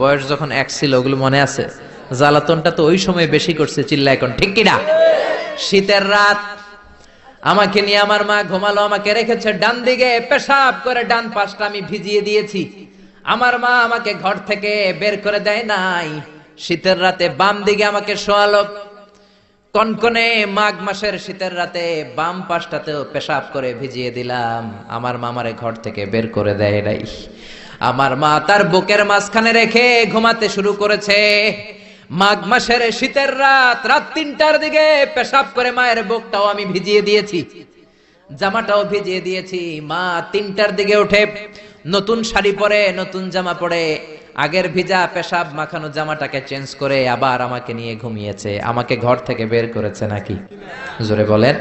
বয়স যখন 1 ছিল ওগুলো মনে আছে? জ্বালাতনটা তো ওই সময় বেশি করছে। চিল্লা এখন ঠিক কিনা? শীতের রাত, আমাকে নিয়ে আমার মা ঘুমালো, আমাকে রেখেছে ডান দিকে, পেশাব করে ডান পাশটা আমি ভিজিয়ে দিয়েছি। আমার মা আমাকে ঘর থেকে বের করে দেয় নাই, শীতের রাতে বাম দিকে আমাকে শোয়ালো। কনকনে মাঘ মাসের শীতের রাতে বাম পাশটাতেও পেশাব করে ভিজিয়ে দিলাম। আমার মা আমারে ঘর থেকে বের করে দেয় নাই। আমার মা তার বুকের মাঝখানে রেখে ঘুমাতে শুরু করেছে। মাঘ মাসের শীতের রাত 3টার দিকে পেশাব করে মায়ের বুকটাও আমি ভিজিয়ে দিয়েছি, জামাটাও ভিজিয়ে দিয়েছি। মা 3টার দিকে উঠে নতুন শাড়ি পরে, নতুন জামা পরে, আগের ভিজা পেশাব মাখানো জামাটাকে চেঞ্জ করে আবার আমাকে নিয়ে ঘুমিয়েছে। আমাকে ঘর থেকে বের করেছে নাকি? জোরে বলেন।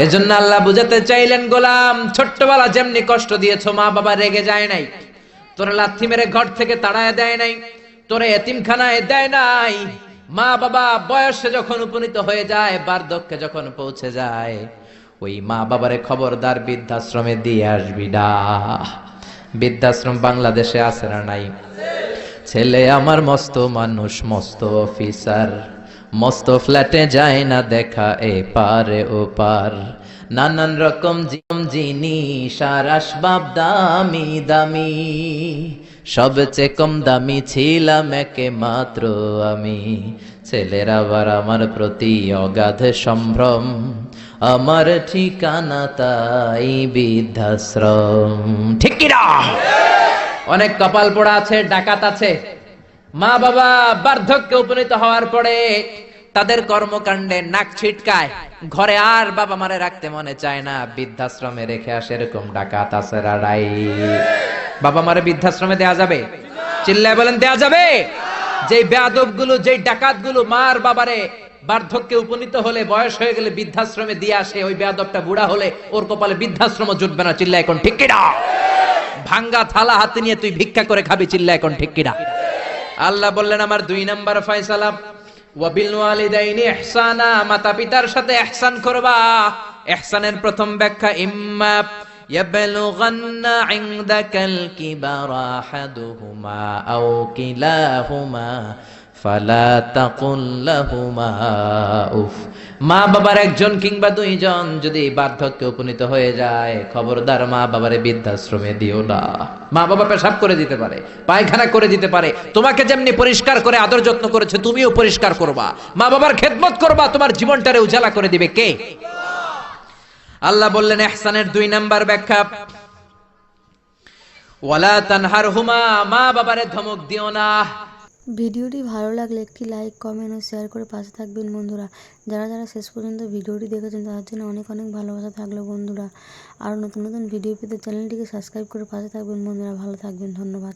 এজন্য আল্লাহ বুঝাতে চাইলেন, গোলাম ছোট্টবেলা যেমনি কষ্ট দিয়েছো, মা বাবা রেগে যায় নাই, তোরে লাথি মেরে ঘর থেকে তাড়ায় দেয় নাই, তোরে এতিমখানায় দেয় নাই। মা বাবা বয়সে যখন উপনীত হয়ে যায়, বার্ধক্যে যখন পৌঁছে যায়, ওই মা বাবারে খবরদার বৃদ্ধাশ্রমে দিয়ে আসবি না। বৃদ্ধাশ্রম বাংলাদেশে আছে না নাই? ছেলে আমার মস্ত মানুষ, মস্ত অফিসার, মস্ত ফ্ল্যাটে যায় না দেখা এ পারে ও পার, নানান রকম জিনিস আর আসবাব দামি দামি, সবচেয়ে কম দামি ছিলাম একে মাত্র আমি। ছেলের আবার আমার প্রতি অগাধ সম্ভ্রম, আমার ঠিকানা তাই বৃদ্ধাশ্রম। ঠিক কিনা? অনেক কপাল পোড়া আছে, ডাকাত আছে। মা বাবা বার্ধক্যে উপনীত হওয়ার পরে তাদের কর্মকাণ্ডে নাক ছিটকায়, ঘরে আর বাবা মারে রাখতে মনে চায় না, বৃদ্ধাশ্রমে রেখে আসে। এরকম ডাকাত আছে রাড়াই। বাবা মারে বৃদ্ধাশ্রমে দেয়া যাবে? চিল্লায় বলেন দেয়া যাবে? যেই বেয়াদব গুলো, যেই ডাকাত গুলো মার বাবারে বার্ধক্যে উপনীত হলে, বয়স হয়ে গেলে বৃদ্ধাশ্রমে দিয়ে আসে, ওই বেয়াদবটা বুড়া হলে ওর কপালে বৃদ্ধাশ্রম জুটবে না। চিল্লায় এখন ঠিক কিনা? ভাঙ্গা থালা হাতে নিয়ে তুই ভিক্ষা করে খাবি। চিল্লায় এখন ঠিক কিনা? আল্লাহ বললেন আমার 2 নাম্বার ফয়সালা, ওয়াবিল ওয়ালিদাইনি ইহসানা, মাতা পিতার সাথে ইহসান করবা। ইহসানের প্রথম ব্যাখ্যা, ইম্মা ইয়াবলুগান্না ইনদাকাল কিবারা আহাদুহুমা আও কিলাহুমা ফালা তাকুল লাহুমা উফ। মা বাবার একজন কিংবা 2জন যদি বার্ধক্যে উপনীত হয়ে যায়, খবরদার মা বাবারে বৃদ্ধাশ্রমে দিও না। মা বাবা পেশাব করে দিতে পারে, পায়খানা করে দিতে পারে, তোমাকে যেমনি পরিষ্কার করে আদর যত্ন করেছে তুমিও পরিষ্কার করবা। মা বাবার খেদমত করবা, তোমার জীবনটারে উজালা করে দিবে কে? আল্লাহ বললেন ইহসানের 2 নাম্বার ব্যাখ্যা, ওয়ালা তানহারহুমা, মা বাবারে ধমক দিও না। ভিডিওটি ভালো লাগলে একটি লাইক, কমেন্ট ও শেয়ার করে পাশে থাকবেন বন্ধুরা। যারা যারা শেষ পর্যন্ত ভিডিওটি দেখেছেন তাদের জন্য অনেক অনেক ভালোবাসা থাকলো বন্ধুরা। আরও নতুন নতুন ভিডিও পেতে চ্যানেলটিকে সাবস্ক্রাইব করে পাশে থাকবেন বন্ধুরা। ভালো থাকবেন, ধন্যবাদ।